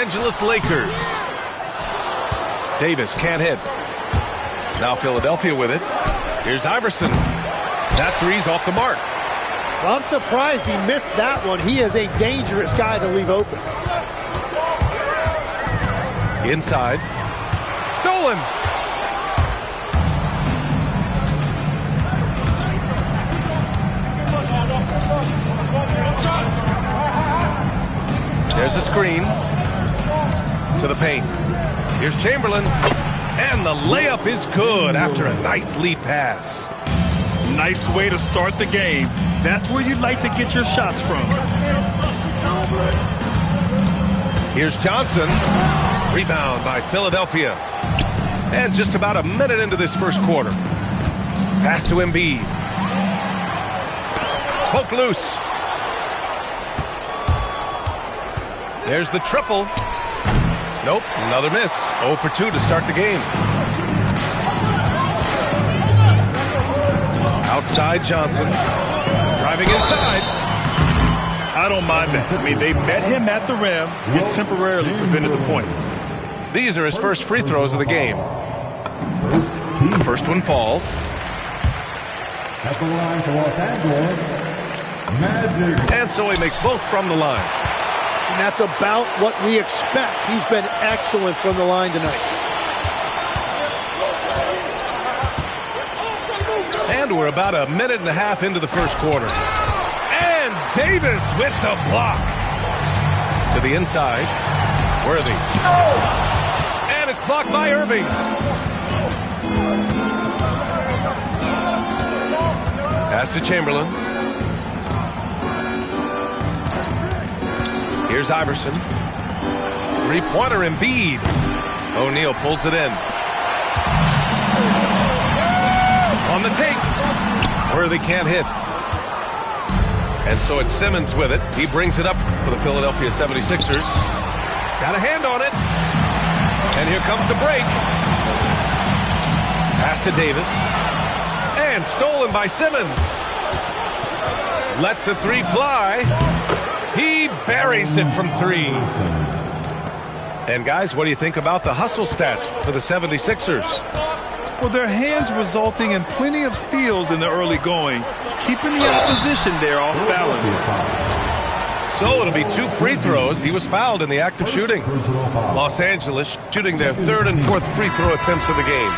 Angeles Lakers. Davis can't hit. Now Philadelphia with it. Here's Iverson. That three's off the mark. Well, I'm surprised he missed that one. He is a dangerous guy to leave open. Inside. Stolen. There's a screen to the paint. Here's Chamberlain. And the layup is good after a nice lead pass. Nice way to start the game. That's where you'd like to get your shots from. Here's Johnson. Rebound by Philadelphia. And just about a minute into this first quarter. Pass to Embiid. Poke loose. There's the triple. Nope, another miss. 0 for 2 to start the game. Outside Johnson. Driving inside. I don't mind that. I mean, they met him at the rim and temporarily prevented the points. These are his first free throws of the game. The first one falls. At the line for Los Angeles, Magic. And so he makes both from the line. And that's about what we expect. He's been excellent from the line tonight. And we're about a minute and a half into the first quarter. And Davis with the block. To the inside. Worthy. And it's blocked by Irving. Pass to Chamberlain. Here's Iverson. Three-pointer Embiid. O'Neal pulls it in. On the take. Worthy can't hit. And so it's Simmons with it. He brings it up for the Philadelphia 76ers. Got a hand on it. And here comes the break. Pass to Davis. And stolen by Simmons. Lets the three fly. He buries it from three. And guys, what do you think about the hustle stats for the 76ers? Well, their hands resulting in plenty of steals in the early going, keeping the opposition there off balance. So it'll be 2 free throws. He was fouled in the act of shooting. Los Angeles shooting their 3rd and 4th free throw attempts of the game.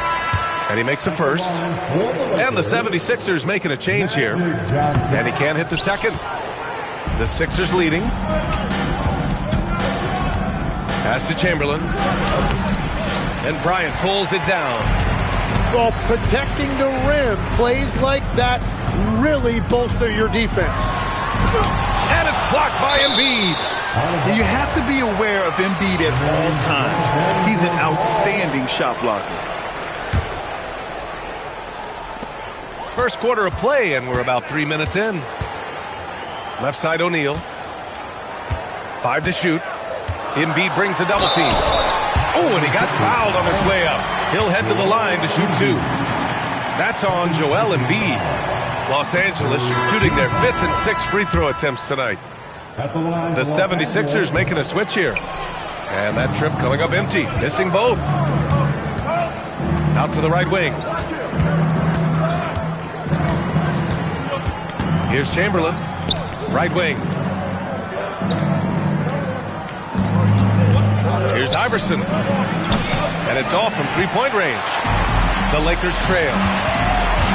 And he makes the first. And the 76ers making a change here. And he can't hit the second. The Sixers leading. Pass to Chamberlain. And Bryant pulls it down. Well, protecting the rim, plays like that really bolster your defense. And it's blocked by Embiid. You have to be aware of Embiid at all times. He's an outstanding shot blocker. First quarter of play, and we're about 3 minutes in. Left side O'Neal. 5 to shoot. Embiid brings a double team. Oh, and he got fouled on his way up. He'll head to the line to shoot 2. That's on Joel Embiid. Los Angeles shooting their 5th and 6th free throw attempts tonight. The 76ers making a switch here. And that trip coming up empty. Missing both. Out to the right wing. Here's Chamberlain. Right wing. Here's Iverson. And it's off from three-point range. The Lakers trail.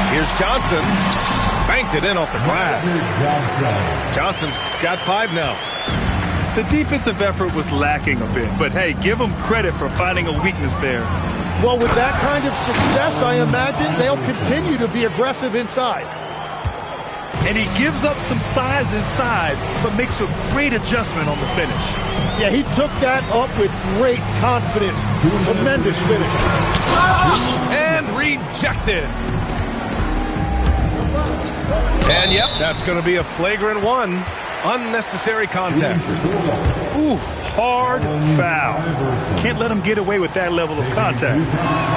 Here's Johnson. Banked it in off the glass. Johnson's got 5 now. The defensive effort was lacking a bit, but hey, give them credit for finding a weakness there. Well, with that kind of success, I imagine they'll continue to be aggressive inside. And he gives up some size inside, but makes a great adjustment on the finish. Yeah, he took that up with great confidence. Tremendous finish. And rejected. And yep, that's going to be a flagrant 1. Unnecessary contact. Ooh, hard foul. Can't let him get away with that level of contact.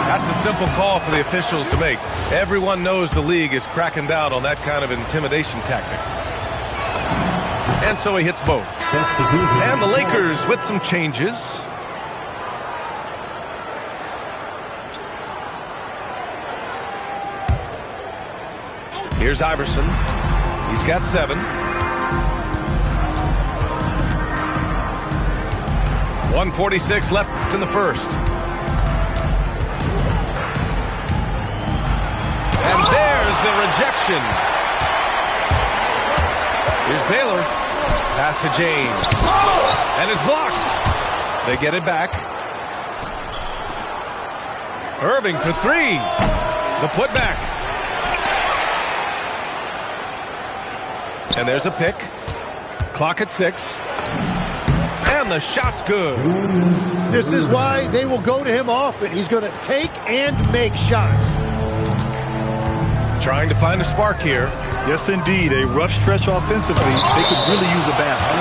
That's a simple call for the officials to make. Everyone knows the league is cracking down on that kind of intimidation tactic. And so he hits both. And the Lakers with some changes. Here's Iverson. He's got 7. 1:46 left in the first. And there's the rejection. Here's Baylor. Pass to James. And it's blocked. They get it back. Irving for 3. The putback. And there's a pick. Clock at 6. And the shot's good. This is why they will go to him often. He's going to take and make shots. Trying to find a spark here. Yes, indeed. A rough stretch offensively. They could really use a basket.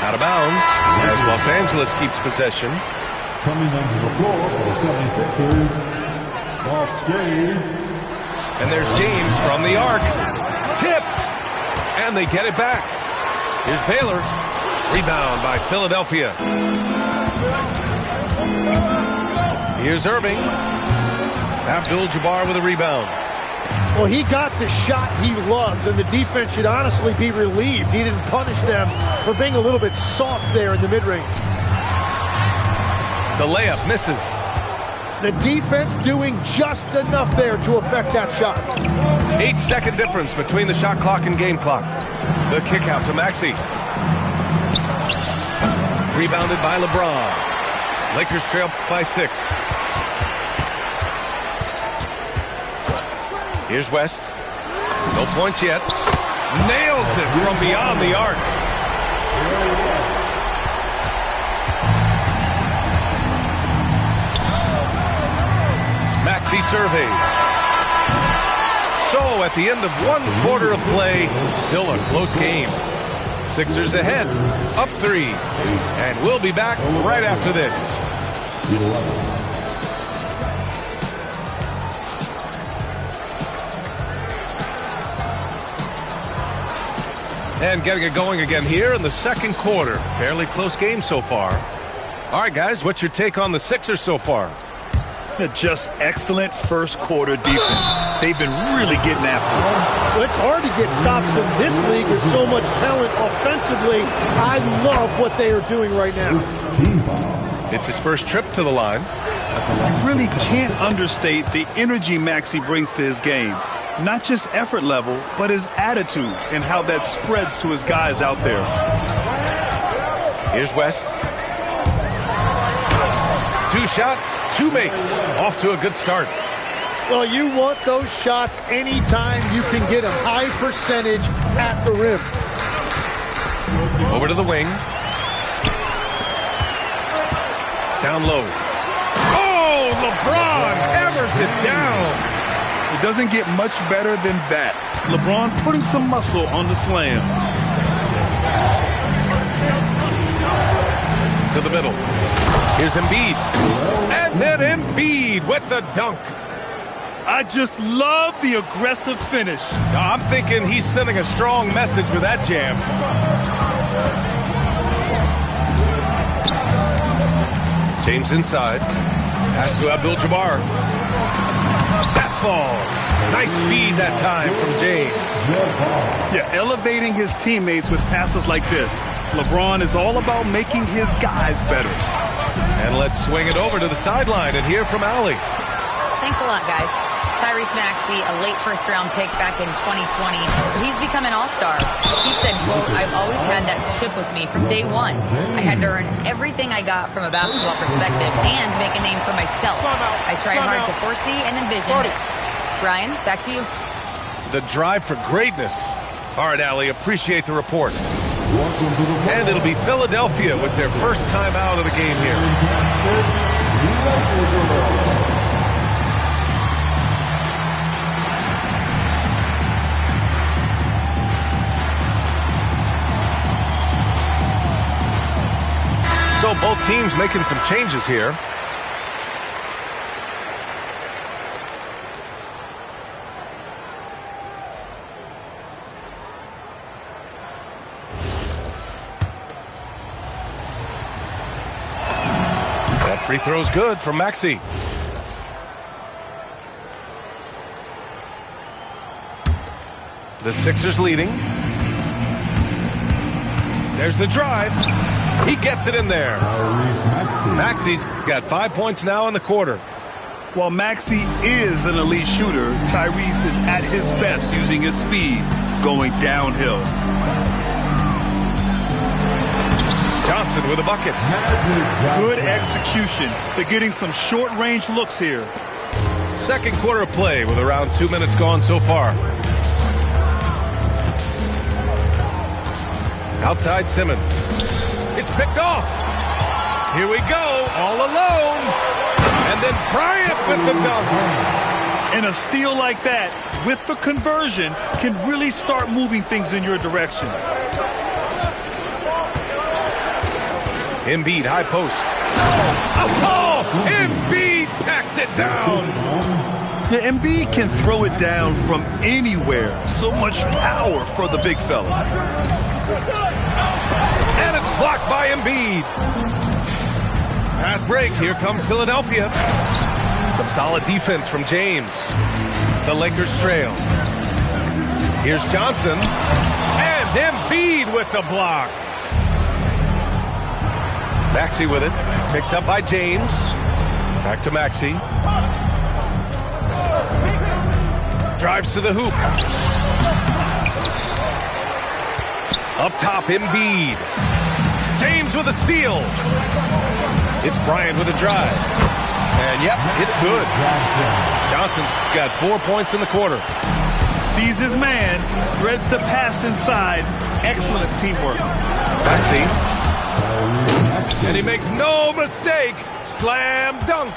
Out of bounds as Los Angeles keeps possession. Coming onto the floor for the 76ers, off James. And there's James from the arc. Tipped. And they get it back. Here's Baylor. Rebound by Philadelphia. Here's Irving. Abdul-Jabbar with a rebound. Well, he got the shot he loves, and the defense should honestly be relieved. He didn't punish them for being a little bit soft there in the mid-range. The layup misses. The defense doing just enough there to affect that shot. 8-second difference between the shot clock and game clock. The kick out to Maxey. Rebounded by LeBron. Lakers trail by 6. Here's West. No points yet. Nails it from beyond the arc. Maxey surveys. So at the end of 1 quarter of play, still a close game. Sixers ahead, up 3. And we'll be back right after this. And getting it going again here in the second quarter. Fairly close game so far. All right, guys, what's your take on the Sixers so far? Just excellent first quarter defense. They've been really getting after it. Well, it's hard to get stops in this league with so much talent offensively. I love what they are doing right now. It's his first trip to the line. You really can't understate the energy Maxey brings to his game. Not just effort level, but his attitude and how that spreads to his guys out there. Here's West. 2 shots, 2 makes. Off to a good start. Well, you want those shots anytime you can get a high percentage at the rim. Over to the wing. Down low. Oh, LeBron hammers it down. It doesn't get much better than that. LeBron putting some muscle on the slam. To the middle. Here's Embiid. And then Embiid with the dunk. I just love the aggressive finish. I'm thinking he's sending a strong message with that jam. James inside. Pass to Abdul-Jabbar. That falls. Nice feed that time from James. Yeah, elevating his teammates with passes like this. LeBron is all about making his guys better. And let's swing it over to the sideline and hear from Allie. Thanks a lot, guys. Tyrese Maxey, a late first-round pick back in 2020. He's become an all-star. He said, quote, "I've always had that chip with me from day one. I had to earn everything I got from a basketball perspective and make a name for myself. I tried hard to foresee and envision this." Ryan, back to you. The drive for greatness. All right, Allie, appreciate the report. And it'll be Philadelphia with their first time out of the game here. So both teams making some changes here. free throw's good from Maxey. The Sixers leading. There's the drive. He gets it in there. Maxey's got 5 points now in the quarter. While Maxey is an elite shooter, Tyrese is at his best using his speed, going downhill. Johnson with a bucket. Good execution. They're getting some short-range looks here. Second quarter of play with around 2 minutes gone so far. Outside Simmons. It's picked off. Here we go, all alone. And then Bryant with the dunk. And a steal like that, with the conversion, can really start moving things in your direction. Embiid, high post. Oh, Embiid packs it down. Yeah, Embiid can throw it down from anywhere. So much power for the big fella. And it's blocked by Embiid. Fast break. Here comes Philadelphia. Some solid defense from James. The Lakers trail. Here's Johnson. And Embiid with the block. Maxey with it. Picked up by James. Back to Maxey. Drives to the hoop. Up top, Embiid. James with a steal. It's Bryant with a drive. And yep, it's good. Johnson's got 4 points in the quarter. Sees his man, threads the pass inside. Excellent teamwork. Maxey. And he makes no mistake. Slam dunk.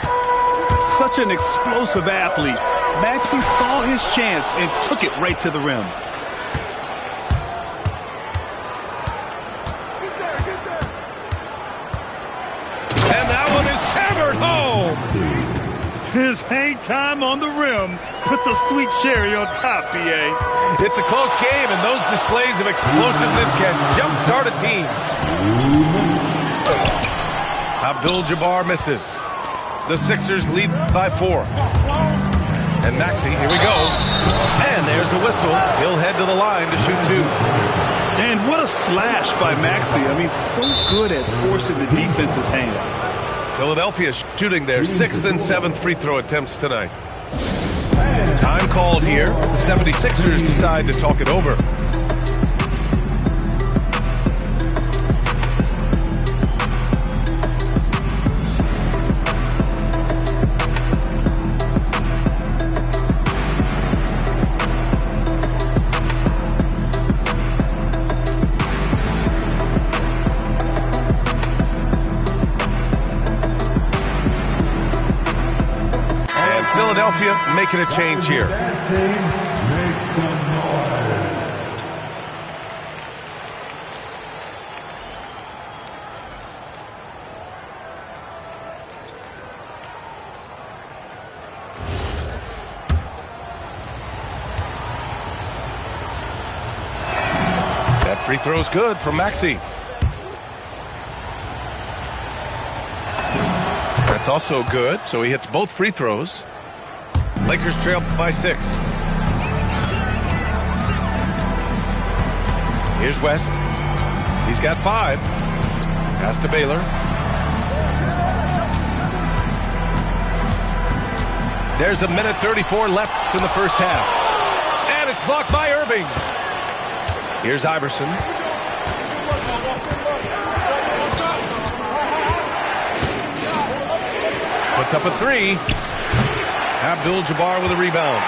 Such an explosive athlete. Maxey saw his chance and took it right to the rim. And that one is hammered home. His hang time on the rim puts a sweet cherry on top, B.A. It's a close game, and those displays of explosiveness can jumpstart a team. Abdul-Jabbar misses. The Sixers lead by 4. And Maxey, here we go. And there's a whistle. He'll head to the line to shoot 2. And what a slash by Maxey. I mean, so good at forcing the defense's hand. Philadelphia shooting their 6th and 7th free throw attempts tonight. Time called here. The 76ers decide to talk it over. Philadelphia making a change here. That free throw's good from Maxey. That's also good, so he hits both free throws. Lakers trail by 6. Here's West. He's got 5. Pass to Baylor. There's 1:34 left in the first half. And it's blocked by Irving. Here's Iverson. Puts up a 3. Abdul-Jabbar with a rebound.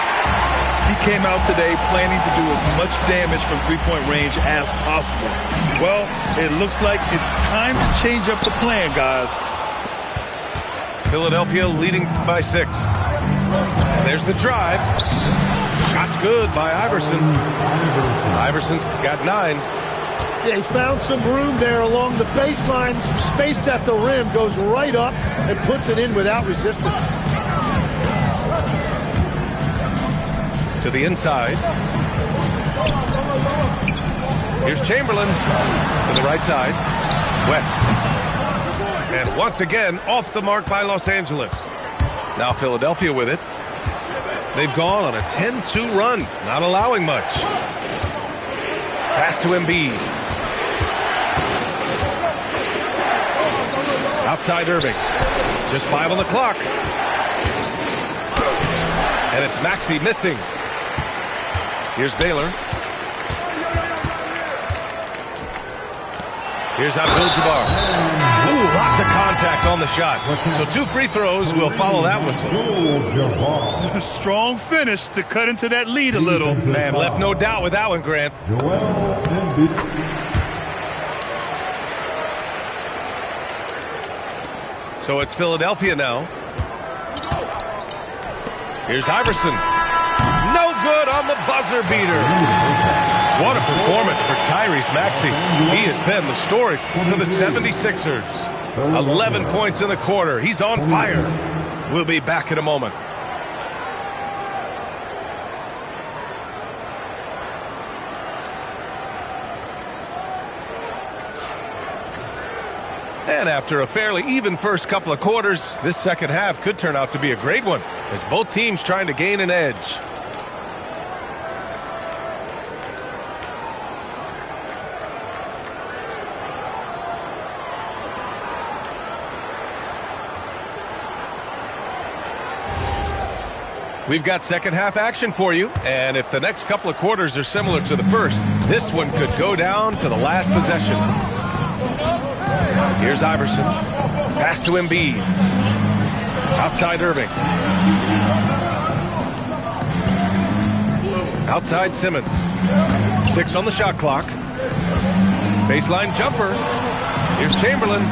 He came out today planning to do as much damage from three-point range as possible. Well, it looks like it's time to change up the plan, guys. Philadelphia leading by 6. And there's the drive. Shot's good by Iverson. Iverson's got 9. Yeah, he found some room there along the baseline. Some space at the rim. Goes right up and puts it in without resistance. To the inside. Here's Chamberlain to the right side. West. And once again, off the mark by Los Angeles. Now Philadelphia with it. They've gone on a 10-2 run, not allowing much. Pass to Embiid. Outside Irving. Just 5 on the clock. And it's Maxey missing. Here's Baylor. Here's Abdul-Jabbar. Ooh, lots of contact on the shot. So 2 free throws will follow that whistle. Strong finish to cut into that lead a little. Man, left no doubt with that one, Grant. So it's Philadelphia now. Here's Iverson. No good on the buzzer beater. What a performance for Tyrese Maxey. He has been the story for the 76ers. 11 points in the quarter. He's on fire. We'll be back in a moment. And after a fairly even first couple of quarters, this second half could turn out to be a great one, as both teams trying to gain an edge. We've got second half action for you, and if the next couple of quarters are similar to the first, this one could go down to the last possession. Here's Iverson. Pass to Embiid. Outside Irving. Outside Simmons. 6 on the shot clock. Baseline jumper. Here's Chamberlain.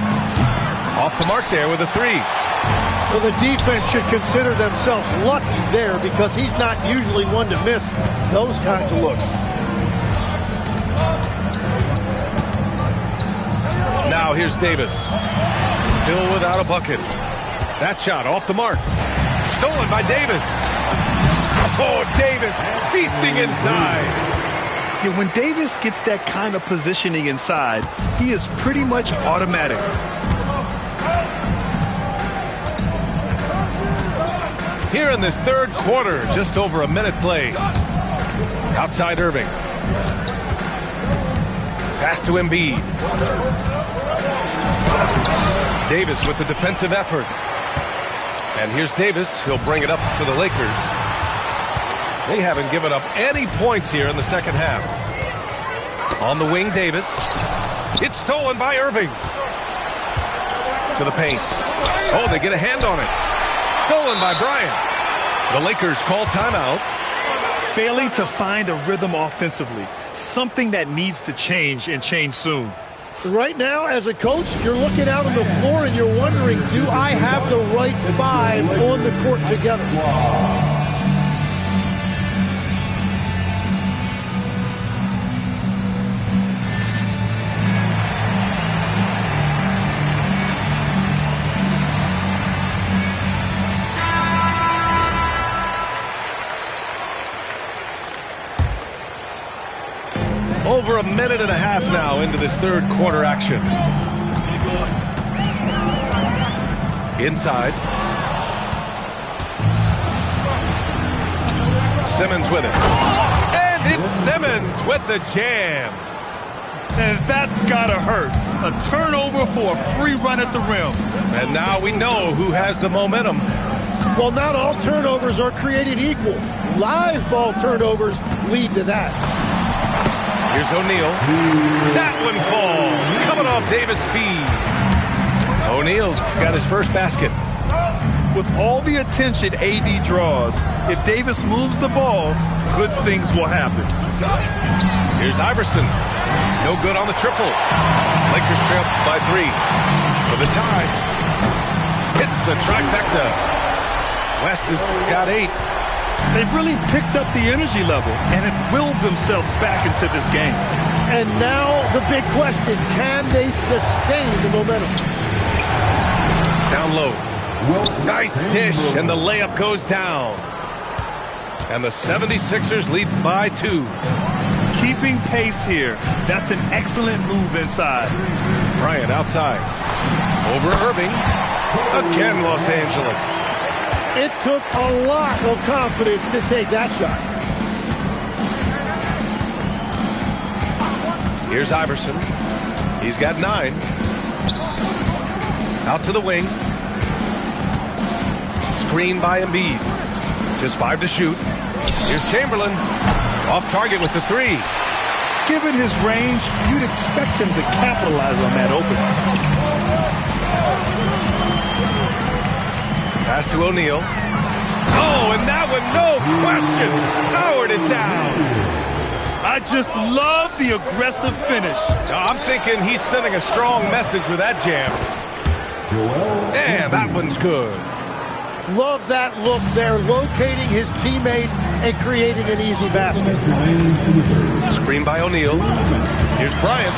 Off the mark there with a 3. Well, the defense should consider themselves lucky there because he's not usually one to miss those kinds of looks. Now here's Davis. Still without a bucket. That shot off the mark. Stolen by Davis. Oh, Davis feasting inside. Yeah, when Davis gets that kind of positioning inside, he is pretty much automatic. Here in this third quarter, just over a minute played. Outside Irving. Pass to Embiid. Davis with the defensive effort. And here's Davis. He'll bring it up for the Lakers. They haven't given up any points here in the second half. On the wing, Davis. It's stolen by Irving. To the paint. Oh, they get a hand on it. Stolen by Bryant. The Lakers call timeout. Failing to find a rhythm offensively. Something that needs to change and change soon. Right now, as a coach, you're looking out on the floor and you're wondering, do I have the right 5 on the court together? Over a minute and a half now into this third quarter action. Inside. Simmons with it. And it's Simmons with the jam. And that's gotta hurt. A turnover for a free run at the rim. And now we know who has the momentum. Well, not all turnovers are created equal. Live ball turnovers lead to that. Here's O'Neal. That one falls. Coming off Davis' feed. O'Neal's got his first basket. With all the attention AD draws, if Davis moves the ball, good things will happen. Here's Iverson. No good on the triple. Lakers trail by 3. For the tie. Hits the trifecta. West has got 8. They've really picked up the energy level and have willed themselves back into this game. And now the big question, can they sustain the momentum? Down low. Nice dish, and the layup goes down. And the 76ers lead by 2. Keeping pace here. That's an excellent move inside. Bryant outside. Over Irving. Again, Los Angeles. It took a lot of confidence to take that shot. Here's Iverson. He's got 9. Out to the wing. Screen by Embiid. Just 5 to shoot. Here's Chamberlain. Off target with the 3. Given his range, you'd expect him to capitalize on that opening. Pass to O'Neal. Oh, and that one, no question, powered it down. I just love the aggressive finish. I'm thinking he's sending a strong message with that jam. And that one's good. Love that look there, locating his teammate and creating an easy basket. Screen by O'Neal. Here's Bryant.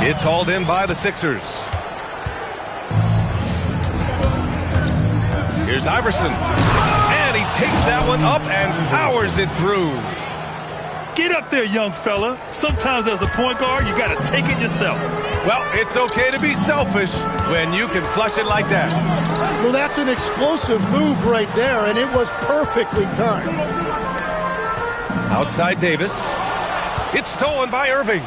It's hauled in by the Sixers. Here's Iverson. And he takes that one up and powers it through. Get up there, young fella. Sometimes as a point guard, you got to take it yourself. Well, it's okay to be selfish when you can flush it like that. Well, that's an explosive move right there, and it was perfectly timed. Outside Davis. It's stolen by Irving.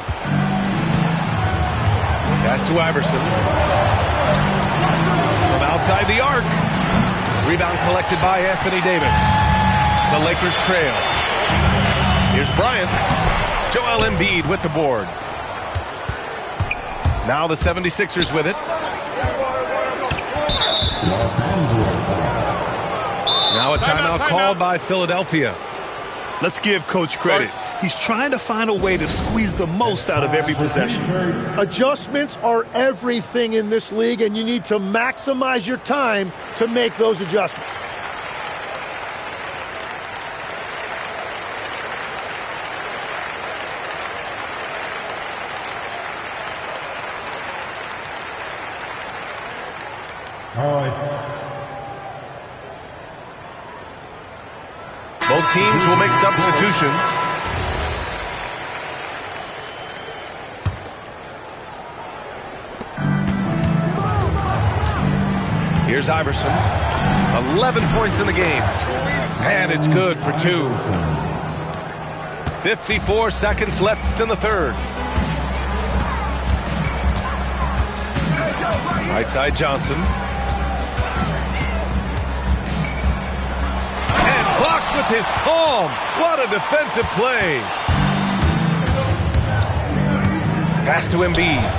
Pass to Iverson. From outside the arc. Rebound collected by Anthony Davis. The Lakers trail. Here's Bryant. Joel Embiid with the board. Now the 76ers with it. Now a timeout called by Philadelphia. Let's give Coach credit. He's trying to find a way to squeeze the most out of every possession. Adjustments are everything in this league, and you need to maximize your time to make those adjustments. All right. Both teams will make substitutions. Here's Iverson. 11 points in the game. And it's good for 2. 54 seconds left in the third. Right side Johnson. And blocked with his palm. What a defensive play. Pass to Embiid.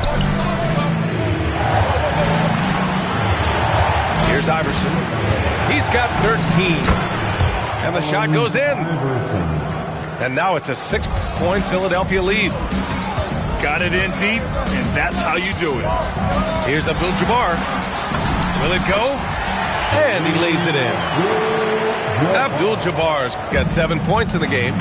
Here's Iverson. He's got 13. And the shot goes in. And now it's a 6-point Philadelphia lead. Got it in deep, and that's how you do it. Here's Abdul-Jabbar. Will it go? And he lays it in. Abdul-Jabbar's got 7 points in the game.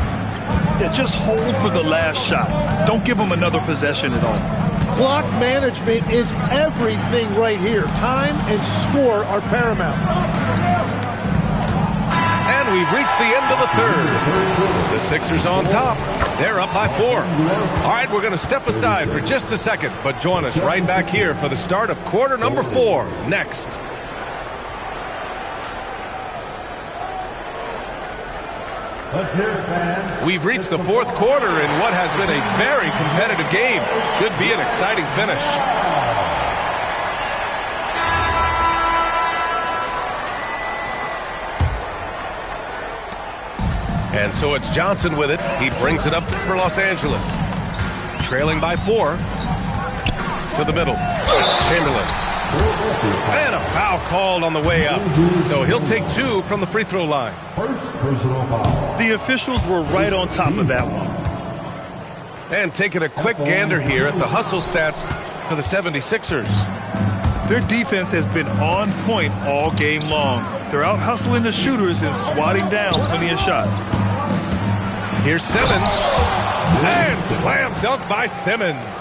Yeah, just hold for the last shot. Don't give him another possession at all. Clock management is everything right here. Time and score are paramount. And we've reached the end of the third. The Sixers on top. They're up by 4. All right, we're going to step aside for just a second, but join us right back here for the start of quarter number 4 next. Let's hear it, fans. We've reached the 4th quarter in what has been a very competitive game. Should be an exciting finish. And so it's Johnson with it. He brings it up for Los Angeles. Trailing by 4. To the middle. Chamberlain. And a foul called on the way up. So he'll take 2 from the free throw line. First personal foul. The officials were right on top of that one. And taking a quick gander here at the hustle stats for the 76ers. Their defense has been on point all game long. They're out hustling the shooters and swatting down plenty of shots. Here's Simmons. And slam dunk by Simmons.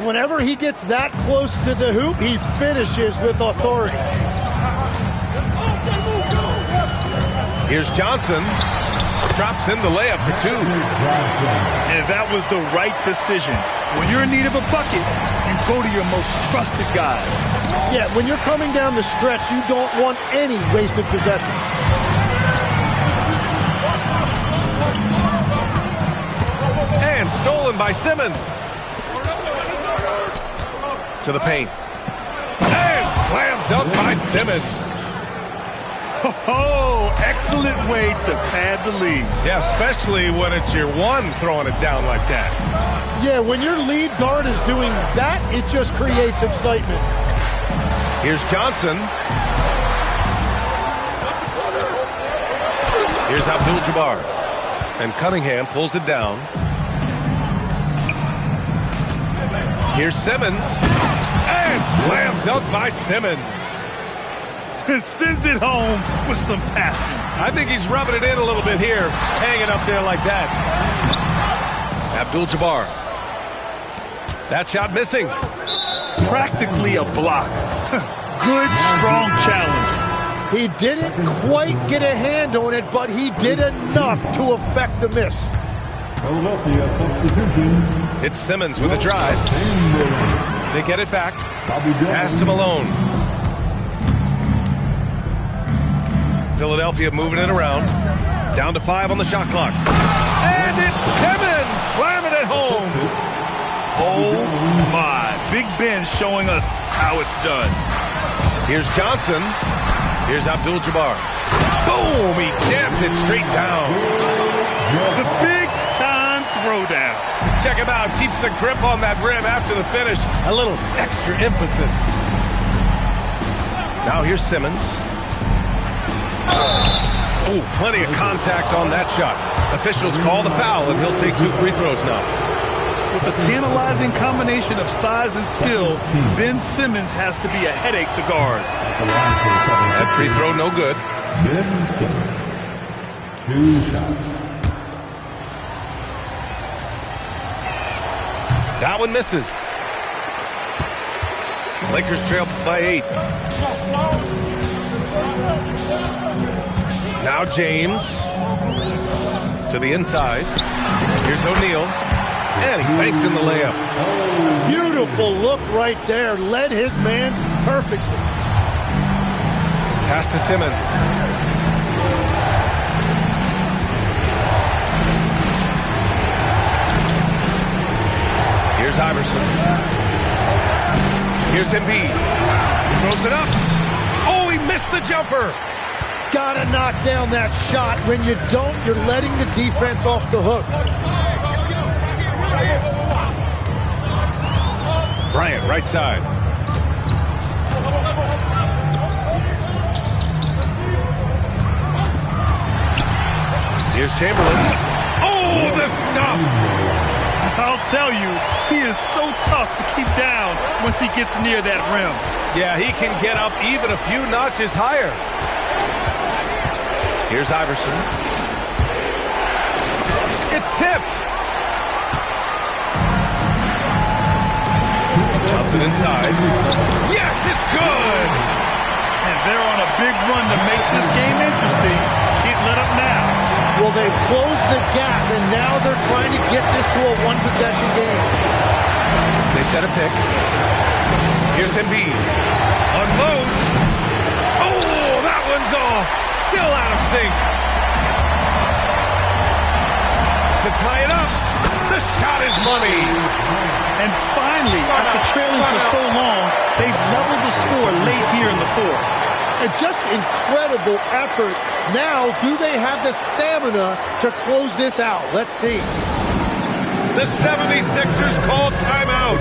Whenever he gets that close to the hoop, he finishes with authority. Here's Johnson. Drops in the layup for 2. And that was the right decision. When you're in need of a bucket, you go to your most trusted guys. Yeah, when you're coming down the stretch, you don't want any wasted possession. And stolen by Simmons. To the paint. And slam dunk by Simmons. Oh, excellent way to pad the lead. Yeah, especially when it's your one throwing it down like that. Yeah, when your lead guard is doing that, it just creates excitement. Here's Johnson. Here's Abdul-Jabbar. And Cunningham pulls it down. Here's Simmons. And slam dunk by Simmons. Sends it home with some passion. I think he's rubbing it in a little bit here, hanging up there like that. Abdul-Jabbar. That shot missing. Practically a block. Good, strong challenge. He didn't quite get a hand on it, but he did enough to affect the miss. Philadelphia substitution. It's Simmons with a drive. They get it back. Pass to Malone. Philadelphia moving it around. Down to 5 on the shot clock. And it's Simmons slamming it home. Oh, my. Big Ben showing us how it's done. Here's Johnson. Here's Abdul-Jabbar. Boom! He jams it straight down. The big-time throwdown. Check him out. Keeps the grip on that rim after the finish. A little extra emphasis. Now here's Simmons. Oh, plenty of contact on that shot. Officials call the foul, and he'll take 2 free throws now. With a tantalizing combination of size and skill, Ben Simmons has to be a headache to guard. That free throw no good. Ben Simmons. 2 shots. That one misses. Lakers trail by 8. Now James to the inside. Here's O'Neal. And he banks in the layup. Beautiful look right there. Led his man perfectly. Pass to Simmons. Here's Iverson. Here's Embiid. Throws it up. Oh, he missed the jumper. Gotta knock down that shot. When you don't, you're letting the defense off the hook. Bryant, right side. Here's Chamberlain. Oh, the stuff! I'll tell you, he is so tough to keep down once he gets near that rim. Yeah, he can get up even a few notches higher. Here's Iverson. It's tipped. Johnson inside. Yes, it's good. And they're on a big run to make this game interesting. Can't let up now. Well, they've closed the gap, and now they're trying to get this to a one-possession game. They set a pick. Here's Embiid. Unloads. Oh, that one's off. Still out of sync. To tie it up. The shot is money. And finally, after trailing for so long, they've leveled the score late here in the fourth. And just incredible effort. Now, do they have the stamina to close this out? Let's see. The 76ers call timeout.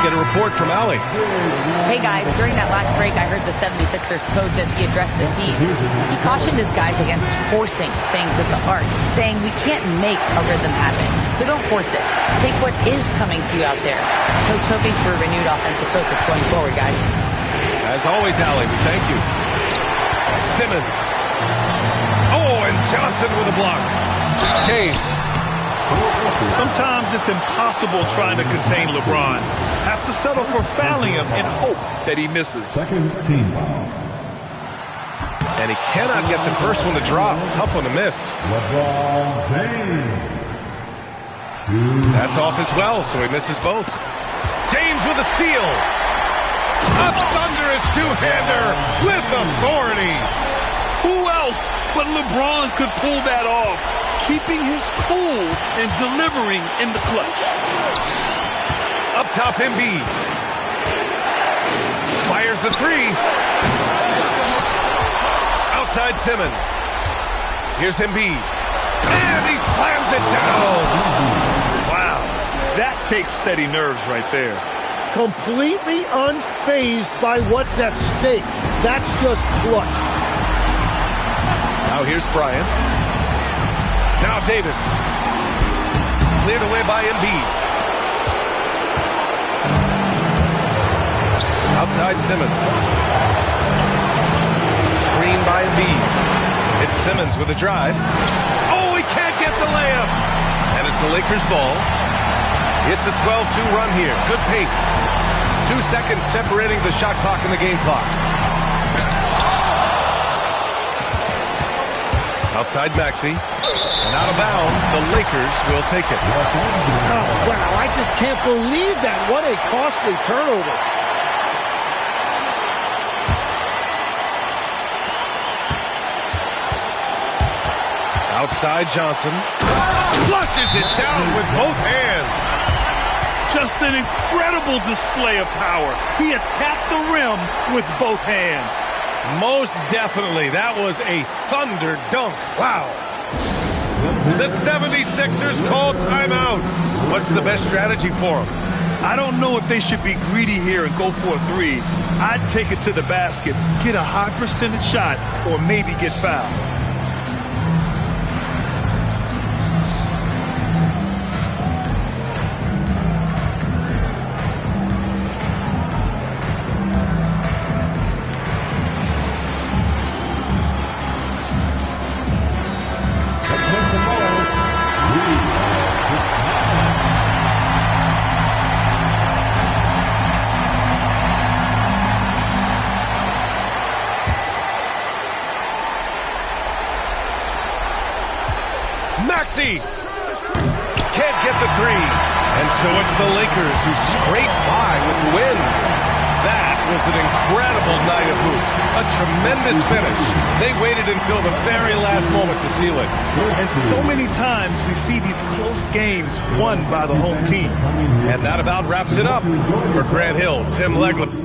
Get a report from Allie. Hey guys, during that last break, I heard the 76ers coach as he addressed the team. He cautioned his guys against forcing things at the arc, saying we can't make a rhythm happen. So don't force it. Take what is coming to you out there. Coach hoping for renewed offensive focus going forward, guys. As always, Allie, we thank you. Simmons. Oh, and Johnson with a block. James. Sometimes it's impossible trying to contain LeBron. Have to settle for fouling him and hope that he misses. Second team foul. And he cannot get the first one to drop. Tough one to miss. LeBron James. That's off as well, so he misses both. James with a steal. A thunderous two-hander with authority. Who else but LeBron could pull that off? Keeping his cool and delivering in the clutch. Up top, Embiid. Fires the three. Outside Simmons. Here's Embiid. And he slams it down. Wow, that takes steady nerves right there. Completely unfazed by what's at stake. That's just clutch. Now here's Bryant. Now Davis. Cleared away by Embiid. Outside Simmons. Screen by Embiid. It's Simmons with a drive. Oh, he can't get the layup. And it's the Lakers' ball. It's a 12-2 run here. Good pace. 2 seconds separating the shot clock and the game clock. Outside Maxey. And out of bounds, the Lakers will take it. Oh, wow, I just can't believe that. What a costly turnover. Outside Johnson. Flushes it down with both hands. Just an incredible display of power. He attacked the rim with both hands. Most definitely. That was a thunder dunk. Wow. The 76ers call timeout. What's the best strategy for them? I don't know if they should be greedy here and go for a three. I'd take it to the basket, get a high percentage shot, or maybe get fouled. Maxey can't get the three. And so it's the Lakers who scrape by with the win. That was an incredible night of hoops. A tremendous finish. They waited until the very last moment to seal it. And so many times we see these close games won by the home team. And that about wraps it up. For Grant Hill, Tim Legler.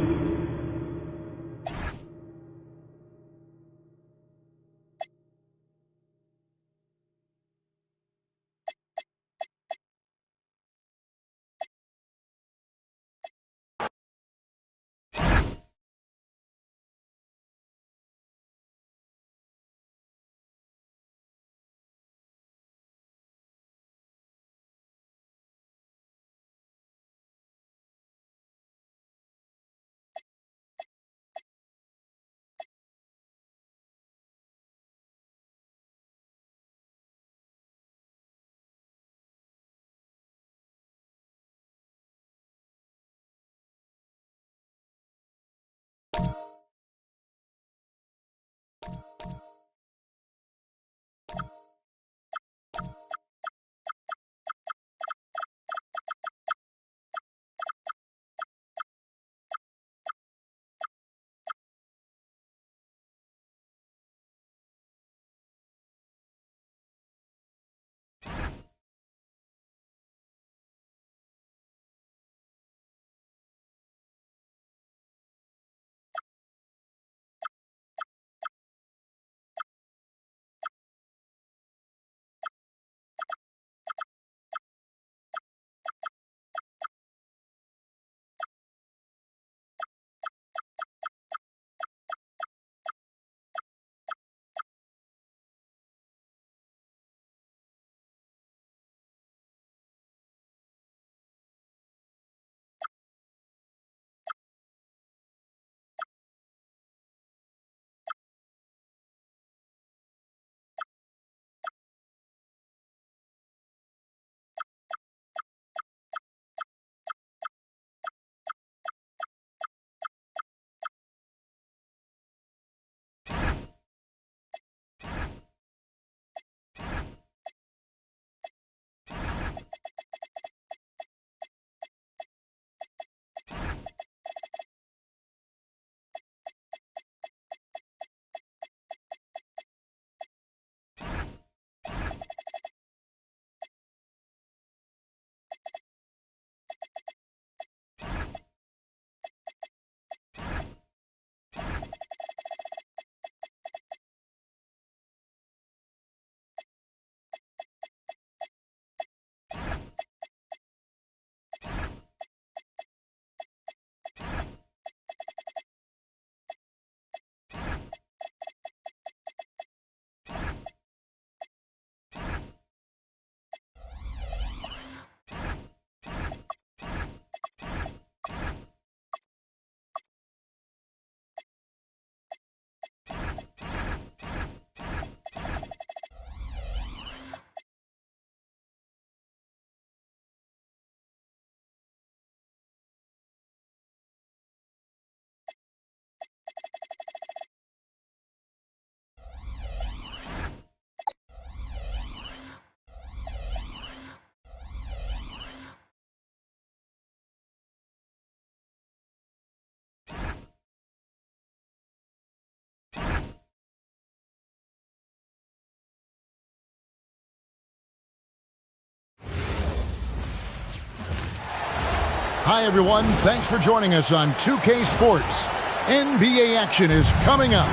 Hi, everyone. Thanks for joining us on 2K Sports. NBA action is coming up.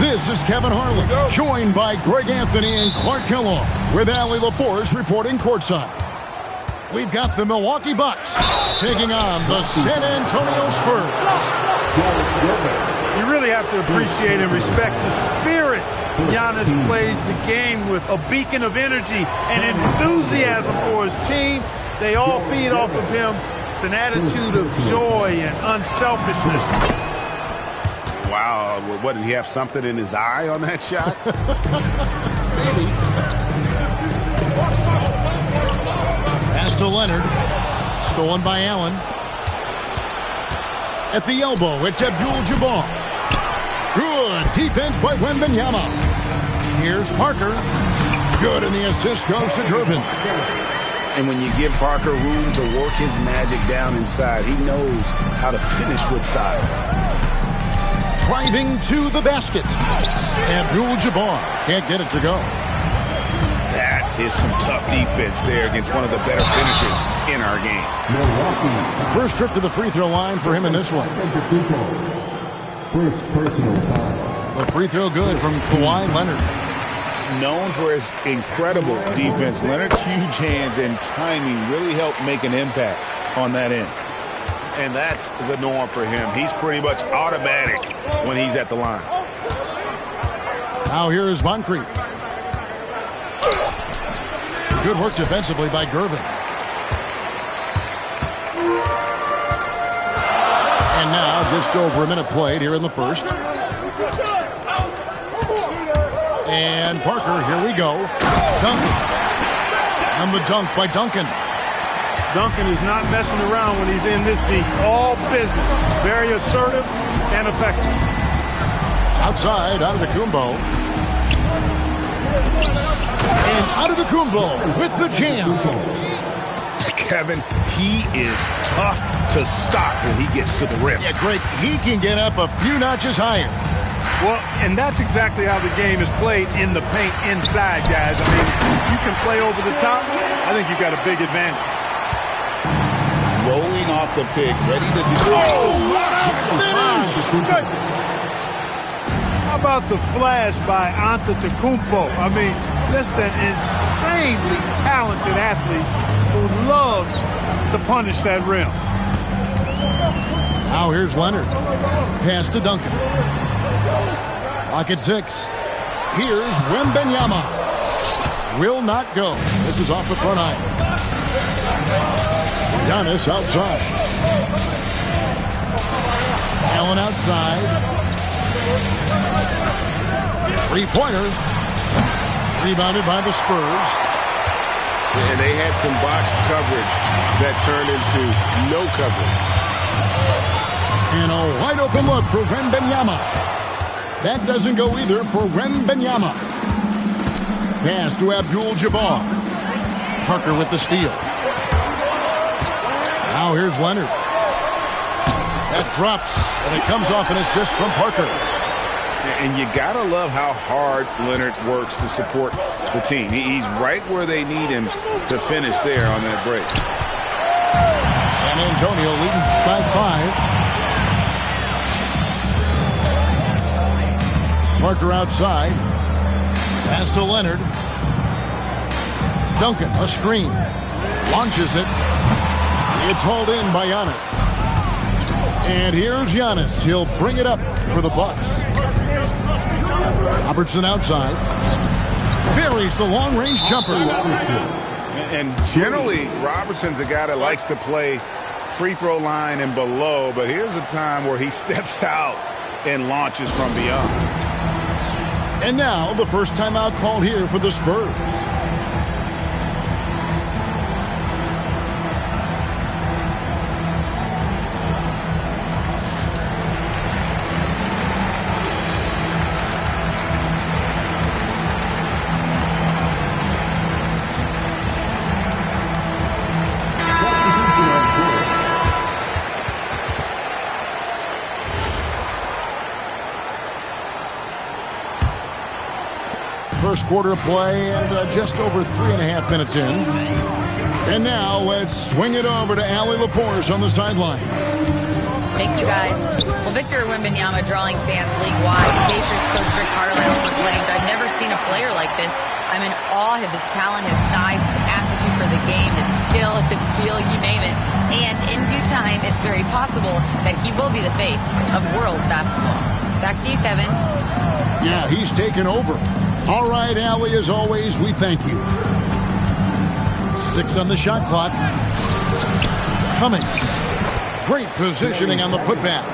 This is Kevin Harlan, joined by Greg Anthony and Clark Kellogg, with Allie LaForce reporting courtside. We've got the Milwaukee Bucks taking on the San Antonio Spurs. You really have to appreciate and respect the spirit Giannis plays the game with, a beacon of energy and enthusiasm for his team. They all feed off of him with an attitude of joy and unselfishness. Wow, what, did he have something in his eye on that shot? Maybe. Pass to Leonard. Stolen by Allen. At the elbow, it's Abdul-Jabbar. Good defense by Wembanyama. Here's Parker. Good, and the assist goes to Gervin. And when you give Parker room to work his magic down inside, he knows how to finish with style. Driving to the basket. Abdul-Jabbar can't get it to go. That is some tough defense there against one of the better finishers in our game. First trip to the free throw line for him in this one. First personal foul. The free throw good from Kawhi Leonard. Known for his incredible defense, Leonard's huge hands and timing really help make an impact on that end. And that's the norm for him. He's pretty much automatic when he's at the line. Now here is Moncrief. Good work defensively by Gervin. And now just over a minute played here in the first. And Parker, here we go. Duncan. And the dunk by Duncan. Duncan is not messing around when he's in this deep. All business. Very assertive and effective. Outside, Antetokounmpo. And Antetokounmpo with the jam. Kevin, he is tough to stop when he gets to the rim. Yeah, Greg, he can get up a few notches higher. Well, and that's exactly how the game is played in the paint inside, guys. I mean, if you can play over the top, I think you've got a big advantage. Rolling off the pick, ready to do. Oh, what a finish! Good. How about the flash by Antetokounmpo? I mean, just an insanely talented athlete who loves to punish that rim. Now here's Leonard. Pass to Duncan. Lock at 6. Here's Wembanyama. Will not go. This is off the front iron. Giannis outside. Allen outside. Three-pointer. Rebounded by the Spurs. And they had some botched coverage that turned into no coverage. And a wide-open look for Wembanyama. That doesn't go either for Wembanyama. Pass to Abdul-Jabbar. Parker with the steal. Now here's Leonard. That drops, and it comes off an assist from Parker. And you got to love how hard Leonard works to support the team. He's right where they need him to finish there on that break. San Antonio leading by 5. Parker outside. Pass to Leonard. Duncan, a screen. Launches it. It's hauled in by Giannis. And here's Giannis. He'll bring it up for the Bucks. Robertson outside. Buries the long-range jumper. And generally, Robertson's a guy that likes to play free throw line and below, but here's a time where he steps out and launches from beyond. And now the first timeout called here for the Spurs. First quarter of play and just over 3.5 minutes in. And now let's swing it over to Allie LaForce on the sideline. Thank you, guys. Well, Victor Wembanyama drawing fans league-wide. Pacers coach Rick Carlisle proclaimed, "I've never seen a player like this. I'm in awe of his talent, his size, his aptitude for the game, his skill, his feel, you name it. And in due time, it's very possible that he will be the face of world basketball." Back to you, Kevin. Yeah, he's taken over. All right, Allie, as always, we thank you. 6 on the shot clock. Cummings. Great positioning on the putback.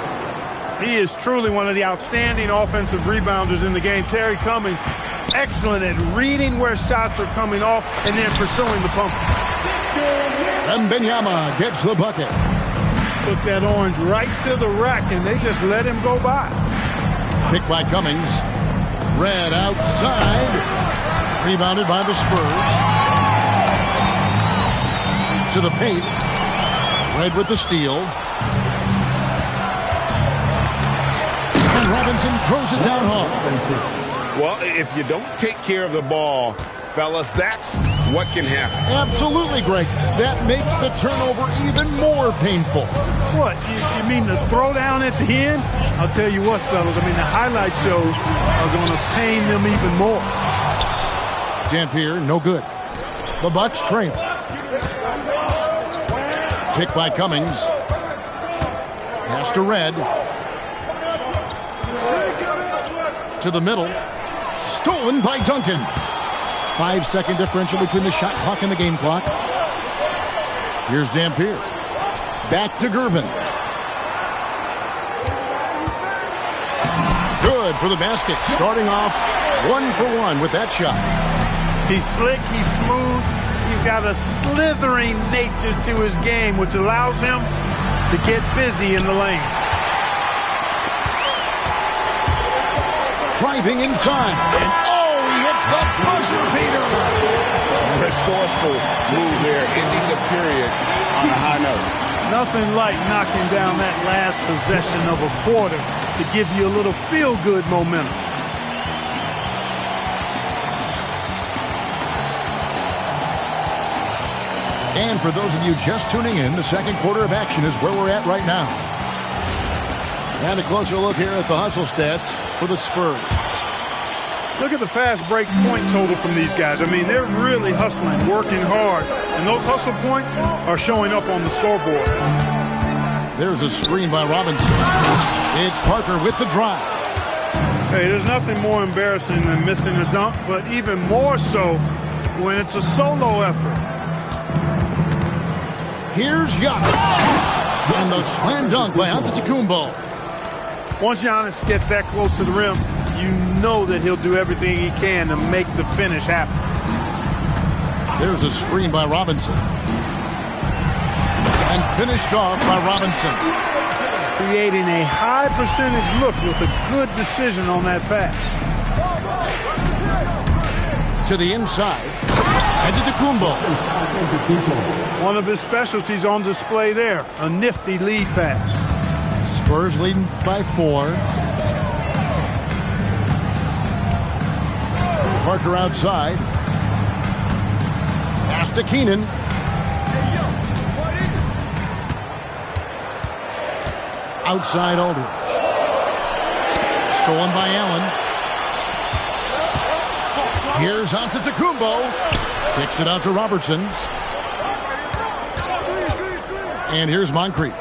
He is truly one of the outstanding offensive rebounders in the game. Terry Cummings, excellent at reading where shots are coming off and then pursuing the pump. Wembanyama gets the bucket. Took that orange right to the rack, and they just let him go by. Picked by Cummings. Red outside. Rebounded by the Spurs. To the paint. Red with the steal. And Robinson throws it down hard. Well, if you don't take care of the ball, fellas, that's what can happen. Absolutely, Greg. That makes the turnover even more painful. What, you mean the throwdown at the end? I'll tell you what, fellas, I mean, the highlight shows are going to pain them even more. Dampier, no good. The Bucks trail. Picked by Cummings. Pass to Red. To the middle. Stolen by Duncan. 5-second differential between the shot clock and the game clock. Here's Dampier. Back to Gervin. Good for the basket. Starting off 1-for-1 with that shot. He's slick, he's smooth. He's got a slithering nature to his game, which allows him to get busy in the lane. Driving inside. And he hits the buzzer beater. Resourceful move there, ending the period on a high note. Nothing like knocking down that last possession of a quarter to give you a little feel-good momentum. And for those of you just tuning in, the second quarter of action is where we're at right now. And a closer look here at the hustle stats for the Spurs. Look at the fast break point total from these guys. I mean, they're really hustling, working hard. And those hustle points are showing up on the scoreboard. There's a screen by Robinson. It's Parker with the drive. Hey, there's nothing more embarrassing than missing a dunk, but even more so when it's a solo effort. Here's Giannis. And the slam dunk by Antetokounmpo. Once Giannis gets that close to the rim, you know that he'll do everything he can to make the finish happen. There's a screen by Robinson. And finished off by Robinson. Creating a high percentage look with a good decision on that pass. To the inside. Antetokounmpo. One of his specialties on display there. A nifty lead pass. Spurs leading by 4. Parker outside. Pass to Keenan. Outside Aldridge. Stolen by Allen. Here's Antetokounmpo. Kicks it out to Robertson. And here's Moncrief.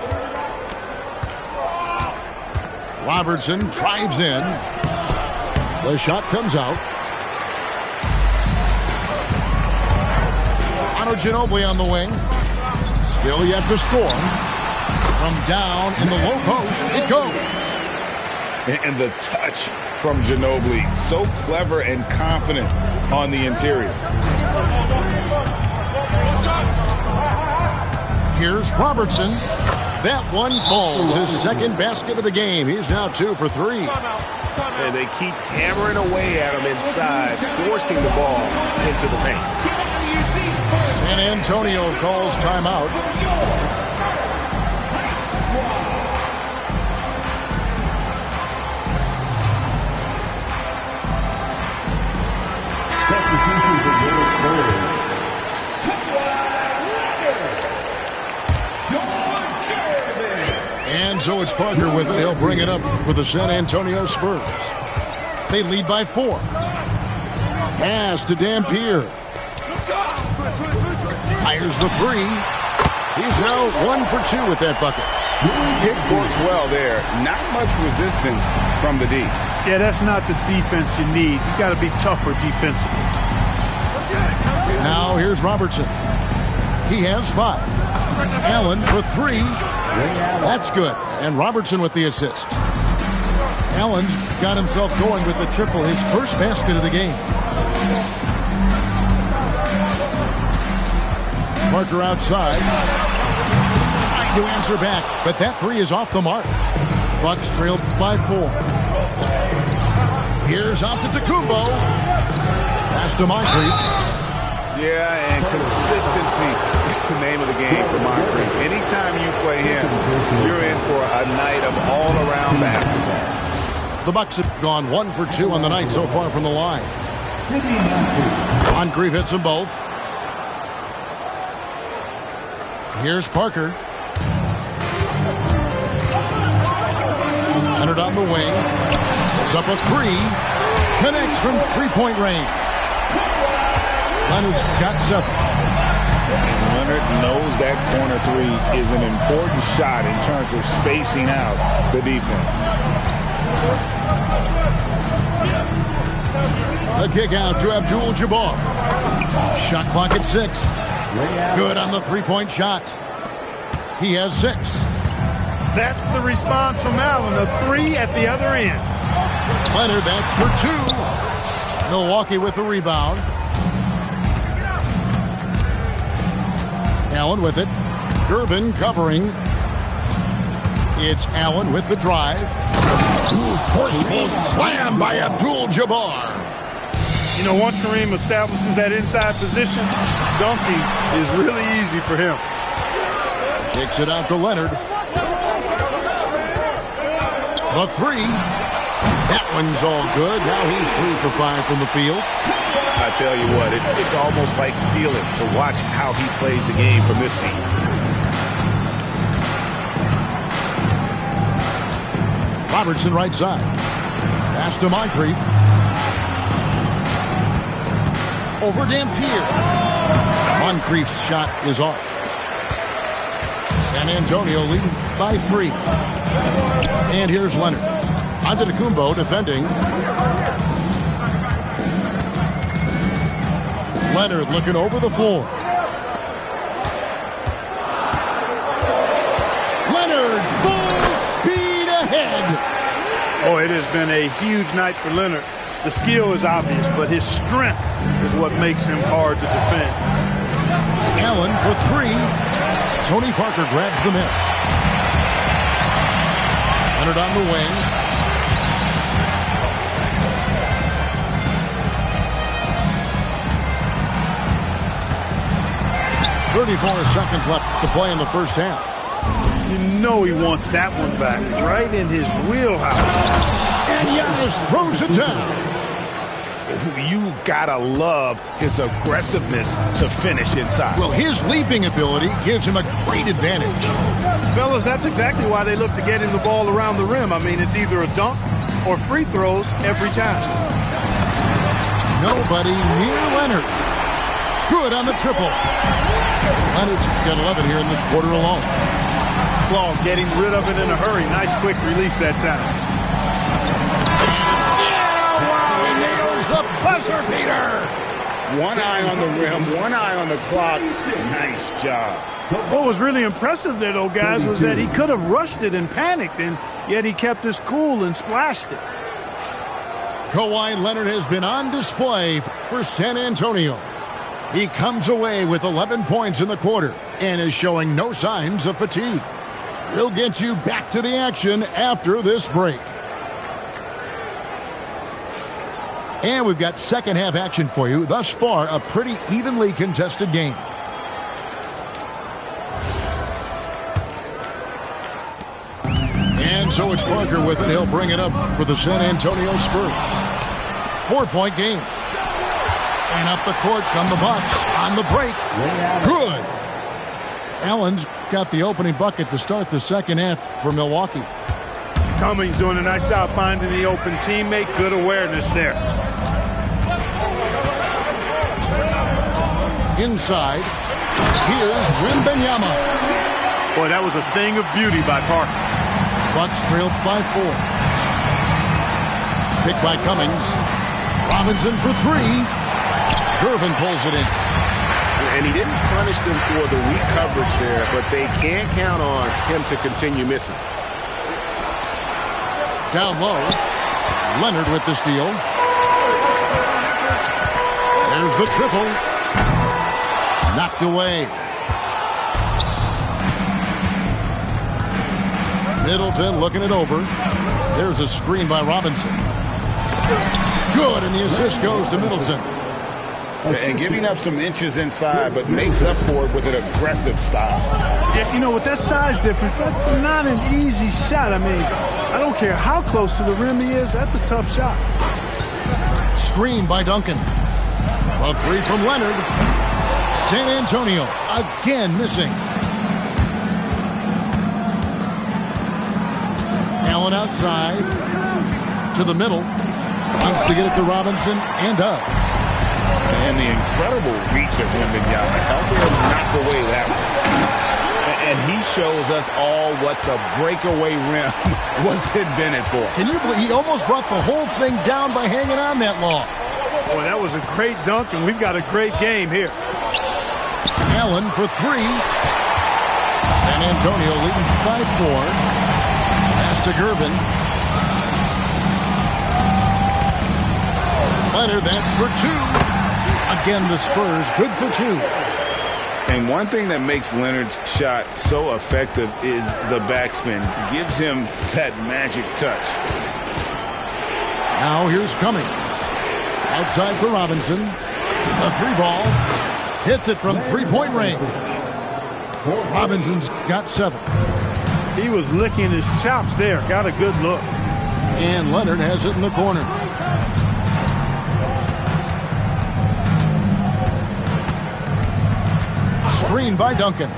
Robertson drives in. The shot comes out. Ginobili on the wing. Still yet to score. From down in the low post, it goes. And the touch from Ginobili. So clever and confident on the interior. Here's Robertson. That one falls. His second basket of the game. He's now 2 for 3. And they keep hammering away at him inside, forcing the ball into the paint. San Antonio calls timeout. And so it's Parker with it. He'll bring it up for the San Antonio Spurs. They lead by 4. Pass to Dampier. Fires the 3. He's now 1 for 2 with that bucket. It works well there. Not much resistance from the D. Yeah, that's not the defense you need. You got to be tougher defensively. Now here's Robertson. He has 5. Allen for 3. That's good. And Robertson with the assist. Allen got himself going with the triple, his first basket of the game. Parker outside. Trying to answer back, but that 3 is off the mark. Bucks trailed by 4. Here's out to Tacumbo. Pass to Moncrief. Yeah, and consistency is the name of the game for Moncrief. Anytime you play him, you're in for a night of all-around basketball. The Bucks have gone 1 for 2 on the night so far from the line. Moncrief hits them both. Here's Parker. Leonard on the wing. It's up a 3. Connects from three-point range. Leonard's got 7. And Leonard knows that corner 3 is an important shot in terms of spacing out the defense. A kick out to Abdul-Jabbar. Shot clock at 6. Good on the three-point shot. He has 6. That's the response from Allen, a 3 at the other end. Leonard, that's for 2. Milwaukee with the rebound. Allen with it. Gervin covering. It's Allen with the drive. Forceful slam by Abdul-Jabbar. You know, once Kareem establishes that inside position, dunking is really easy for him. Kicks it out to Leonard. The 3. That one's all good. Now he's 3 for 5 from the field. I tell you what, it's almost like stealing to watch how he plays the game from this seat. Robertson right side. Pass to Moncrief. Over Dampier. Moncrief's shot is off. San Antonio leading by 3. And here's Leonard. Antetokounmpo defending. Leonard looking over the floor. Leonard full speed ahead. Oh, it has been a huge night for Leonard. The skill is obvious, but his strength is what makes him hard to defend. Allen for 3. Tony Parker grabs the miss. Leonard on the wing. .34 seconds left to play in the first half. You know he wants that one back, right in his wheelhouse. And Giannis throws it down. You gotta love his aggressiveness to finish inside. Well, his leaping ability gives him a great advantage. Fellas, that's exactly why they look to get him the ball around the rim. I mean, it's either a dunk or free throws every time. Nobody near Leonard. Good on the triple. Leonard's got 11 here in this quarter alone. Claw getting rid of it in a hurry. Nice quick release that time. The buzzer beater. One eye on the rim, one eye on the clock. Nice job. What was really impressive there, though, guys, was that he could have rushed it and panicked, and yet he kept his cool and splashed it. Kawhi Leonard has been on display for San Antonio. He comes away with 11 points in the quarter and is showing no signs of fatigue. We'll get you back to the action after this break. And we've got second half action for you. Thus far, a pretty evenly contested game. And so it's Parker with it. He'll bring it up for the San Antonio Spurs. 4-point game. And up the court come the Bucks on the break. Good. Allen's got the opening bucket to start the second half for Milwaukee. Cummings doing a nice job finding the open teammate. Good awareness there. Inside, here's Wembanyama. Boy, that was a thing of beauty by Parker. Bucks trailed by 4. Picked by Cummings. Robinson for 3. Gervin pulls it in. And he didn't punish them for the weak coverage there, but they can't count on him to continue missing. Down low, Leonard with the steal. There's the triple. Knocked away. Middleton looking it over. There's a screen by Robinson. Good, and the assist goes to Middleton. And giving up some inches inside, but makes up for it with an aggressive style. Yeah, you know, with that size difference, that's not an easy shot. I mean, I don't care how close to the rim he is, that's a tough shot. Screen by Duncan. A 3 from Leonard. San Antonio again missing. Allen outside to the middle. Wants to get it to Robinson and does. And the incredible reach of Wembanyama. Helping him knock away that one. And he shows us all what the breakaway rim was invented for. Can you believe he almost brought the whole thing down by hanging on that long? Boy, that was a great dunk, and we've got a great game here. Allen for 3. San Antonio leading by 4. Pass to Gervin. Leonard, that's for 2. Again, the Spurs, good for 2. And one thing that makes Leonard's shot so effective is the backspin. Gives him that magic touch. Now here's Cummings. Outside for Robinson. A 3 ball. Hits it from 3-point range. Robinson's got 7. He was licking his chops there. Got a good look. And Leonard has it in the corner. Screen by Duncan.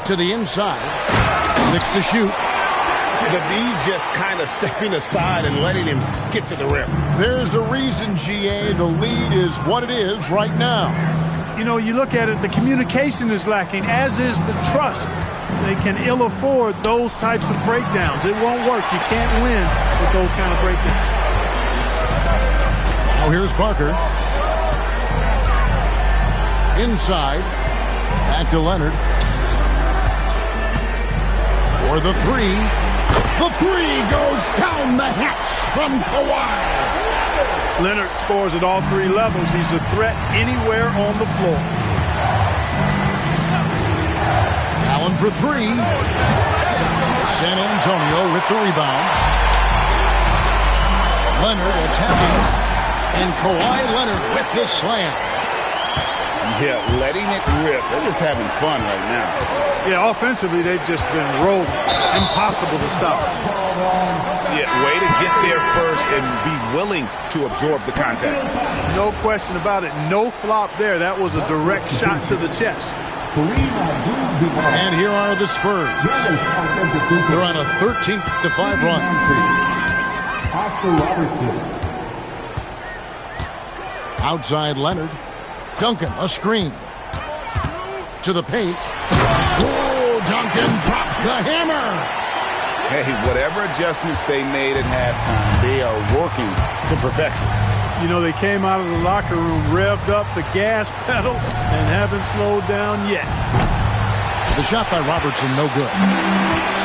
To the inside. 6 to shoot. The B just kind of stepping aside and letting him get to the rim. There's a reason, GA, the lead is what it is right now. You know, you look at it, the communication is lacking, as is the trust. They can ill afford those types of breakdowns. It won't work. You can't win with those kind of breakdowns. Now here's Parker. Inside. Back to Leonard. For the 3. The 3 goes down the hatch from Kawhi. Leonard scores at all 3 levels. He's a threat anywhere on the floor. Allen for 3. San Antonio with the rebound. Leonard attacking. And Kawhi Leonard with the slam. Yeah, letting it rip. They're just having fun right now. Yeah, offensively, they've just been rolling. Impossible to stop. Yeah, way to get there first and be willing to absorb the contact. No question about it. No flop there. That was a direct shot to the chest. And here are the Spurs. They're on a 13-5 run. Oscar Robertson. Outside Leonard. Duncan, a screen. To the paint. Oh, Duncan drops the hammer. Hey, whatever adjustments they made at halftime, they are working to perfection. You know, they came out of the locker room, revved up the gas pedal, and haven't slowed down yet. The shot by Robertson, no good.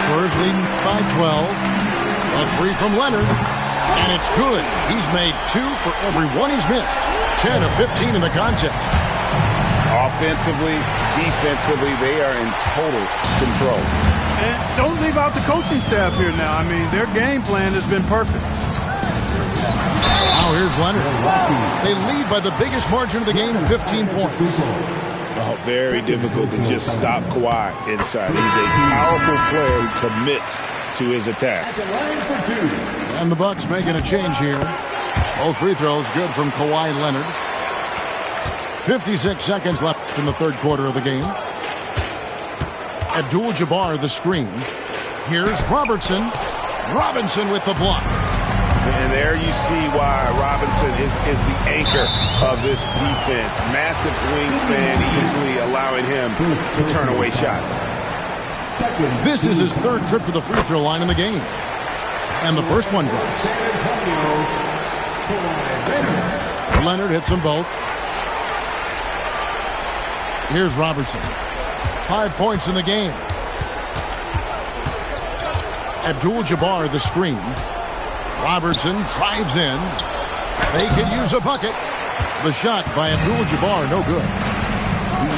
Spurs leading by 12. A 3 from Leonard. And it's good. He's made 2 for every one he's missed. 10 of 15 in the contest. Offensively, defensively, they are in total control. And don't leave out the coaching staff here now. I mean, their game plan has been perfect. Now here's Leonard. They lead by the biggest margin of the game, 15 points. Oh, very difficult to just stop Kawhi inside. He's a powerful player who commits to his attacks. And the Bucks making a change here. Both free throws good from Kawhi Leonard. 56 seconds left in the third quarter of the game. Abdul-Jabbar the screen. Here's Robertson. Robinson with the block. And there you see why Robinson is the anchor of this defense. Massive wingspan, easily allowing him to turn away shots. This is his third trip to the free throw line in the game. And the first one drops. Leonard hits them both. Here's Robertson. 5 points in the game. Abdul-Jabbar the screen. Robertson drives in. They can use a bucket. The shot by Abdul-Jabbar, no good.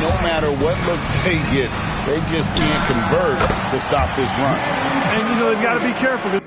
No matter what looks they get, they just can't convert to stop this run. And, you know, they've got to be careful.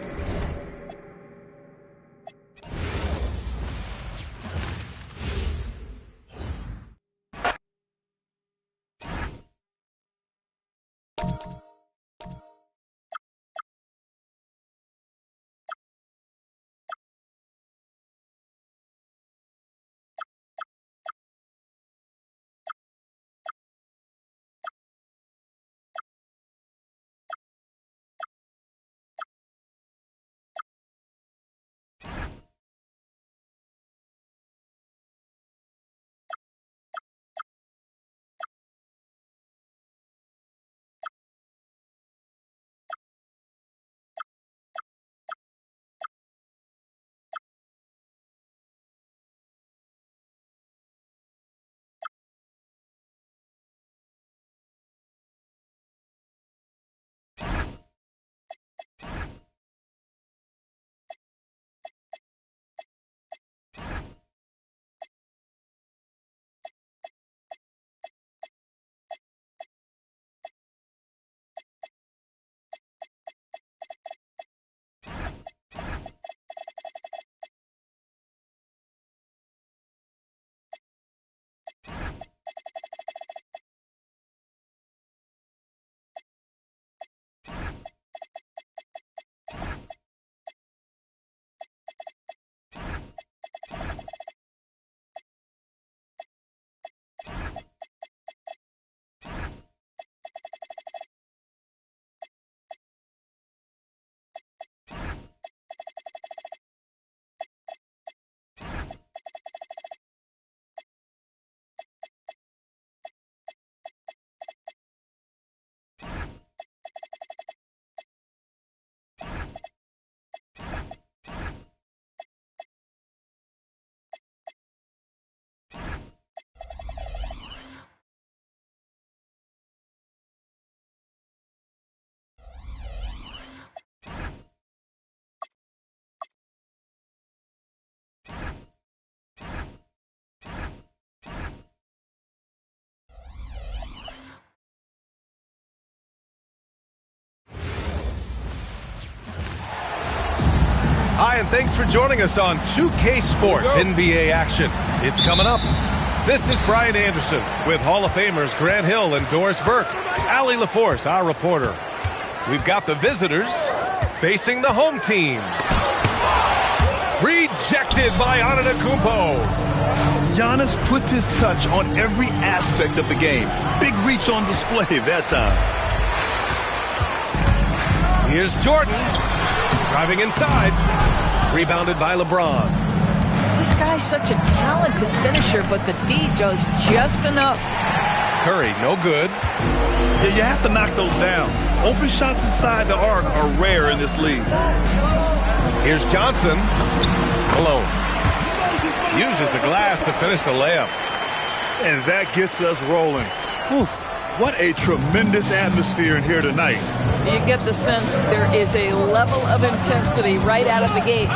Hi, and thanks for joining us on 2K Sports NBA action. It's coming up. This is Brian Anderson with Hall of Famers Grant Hill and Doris Burke. Allie LaForce, our reporter. We've got the visitors facing the home team. Rejected by Antetokounmpo. Giannis puts his touch on every aspect of the game. Big reach on display that time. Here's Jordan. Driving inside. Rebounded by LeBron. This guy's such a talented finisher, but the D does just enough. Curry, no good. Yeah, you have to knock those down. Open shots inside the arc are rare in this league. Here's Johnson. Malone. Uses the glass to finish the layup. And that gets us rolling. Whew. What a tremendous atmosphere in here tonight. You get the sense there is a level of intensity right out of the gates.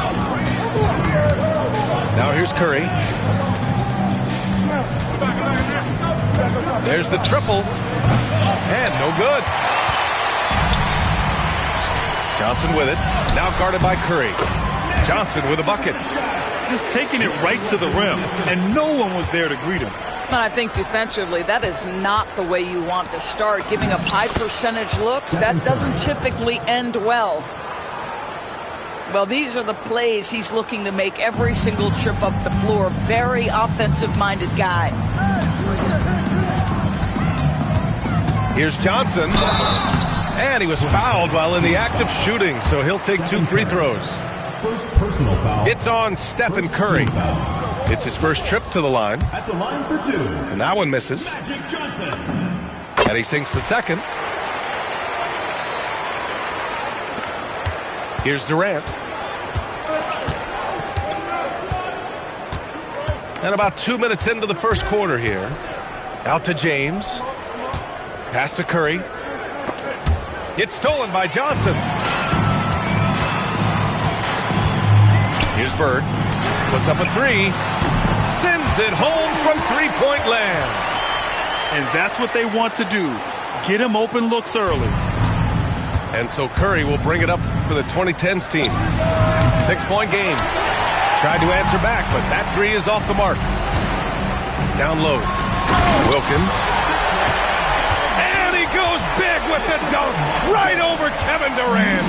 Now here's Curry. There's the triple. And no good. Johnson with it. Now guarded by Curry. Johnson with a bucket. Just taking it right to the rim, and no one was there to greet him. And I think defensively, that is not the way you want to start. Giving up high percentage looks, that doesn't typically end well. Well, these are the plays he's looking to make every single trip up the floor. Very offensive-minded guy. Here's Johnson. And he was fouled while in the act of shooting, so he'll take 2 free throws. First personal foul. It's on Stephen Curry. It's his first trip to the line. At the line for 2. And that one misses. Magic Johnson. And he sinks the second. Here's Durant. And about 2 minutes into the first quarter here. Out to James. Pass to Curry. It's stolen by Johnson. Here's Bird. Puts up a 3. Sends it home from three-point land. And that's what they want to do. Get him open looks early. And so Curry will bring it up for the 2010s team. 6-point game. Tried to answer back, but that 3 is off the mark. Down low. Wilkins. And he goes big with the dunk right over Kevin Durant.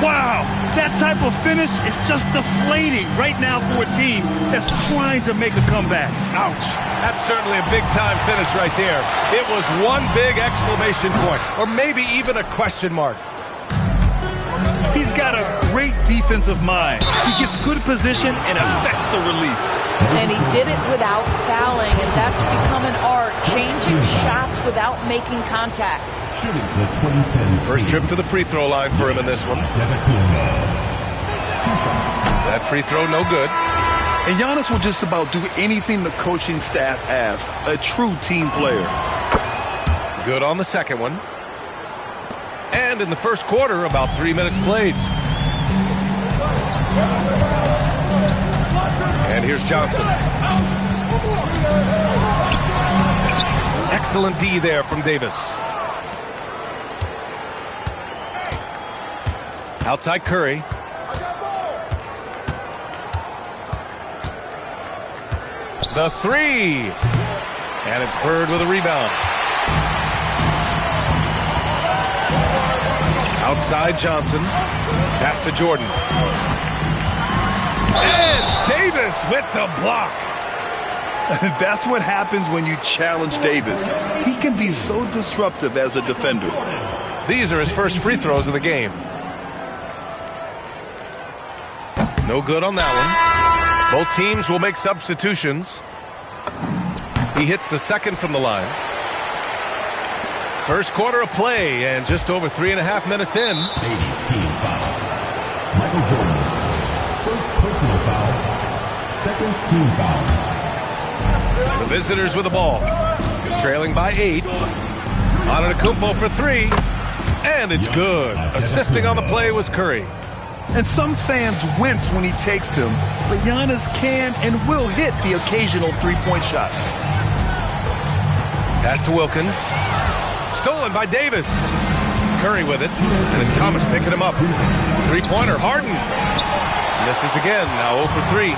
Wow, that type of finish is just deflating right now for a team that's trying to make a comeback. Ouch. That's certainly a big-time finish right there. It was one big exclamation point, or maybe even a question mark. He's got a great defensive mind. He gets good position and affects the release. And he did it without fouling, and that's become an art, changing shots without making contact. Shooting the 2010 First trip to the free throw line for him in this one. That free throw no good. And Giannis will just about do anything the coaching staff asks. A true team player. Good on the second one. And in the first quarter, about 3 minutes played. And here's Johnson. Excellent D there from Davis. Outside Curry. The 3. And it's Bird with a rebound. Outside Johnson. Pass to Jordan. And Davis with the block. That's what happens when you challenge Davis. He can be so disruptive as a defender. These are his first free throws of the game. No good on that one. Both teams will make substitutions. He hits the second from the line. First quarter of play, and just over 3.5 minutes in. Ladies team foul. Michael Jordan. First personal foul. Second team foul. The visitors with the ball. Trailing by 8. Antetokounmpo for 3. And it's good. Assisting on the play was Curry. And some fans wince when he takes them, but Giannis can and will hit the occasional three-point shot. Pass to Wilkins. Stolen by Davis. Curry with it. And it's Thomas picking him up. Three-pointer, Harden. Misses again, now 0 for 3.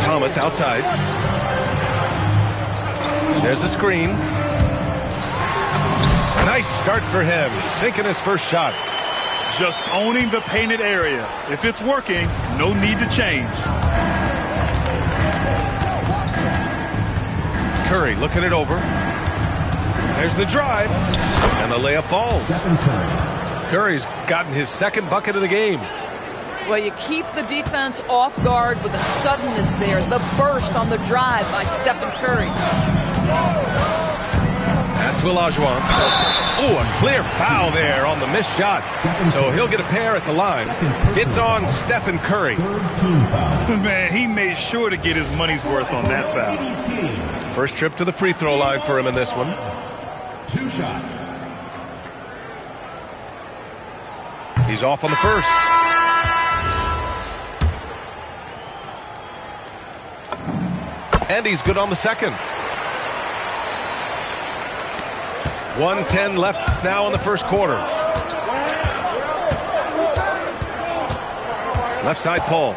Thomas outside. There's a screen. Nice start for him, sinking his first shot. Just owning the painted area. If it's working, no need to change. Curry looking it over. There's the drive, and the layup falls. Curry's gotten his second bucket of the game. Well, you keep the defense off guard with the suddenness there, the burst on the drive by Stephen Curry. Pass to Olajuwon. Oh, a clear foul there on the missed shot. So he'll get a pair at the line. It's on Stephen Curry. Man, he made sure to get his money's worth on that foul. First trip to the free throw line for him in this one. 2 shots. He's off on the first. And he's good on the second. 1:10 left now in the first quarter. Left side, Paul.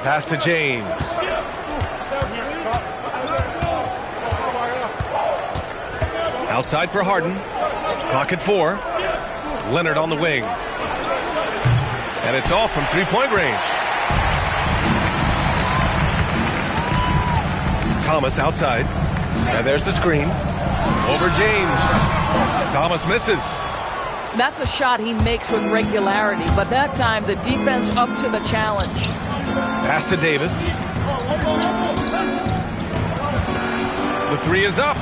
Pass to James. Outside for Harden. Clock at 4. Leonard on the wing. And it's off from three-point range. Thomas outside. And there's the screen. Over James. Thomas misses. That's a shot he makes with regularity, but that time the defense up to the challenge. Pass to Davis. The three is up.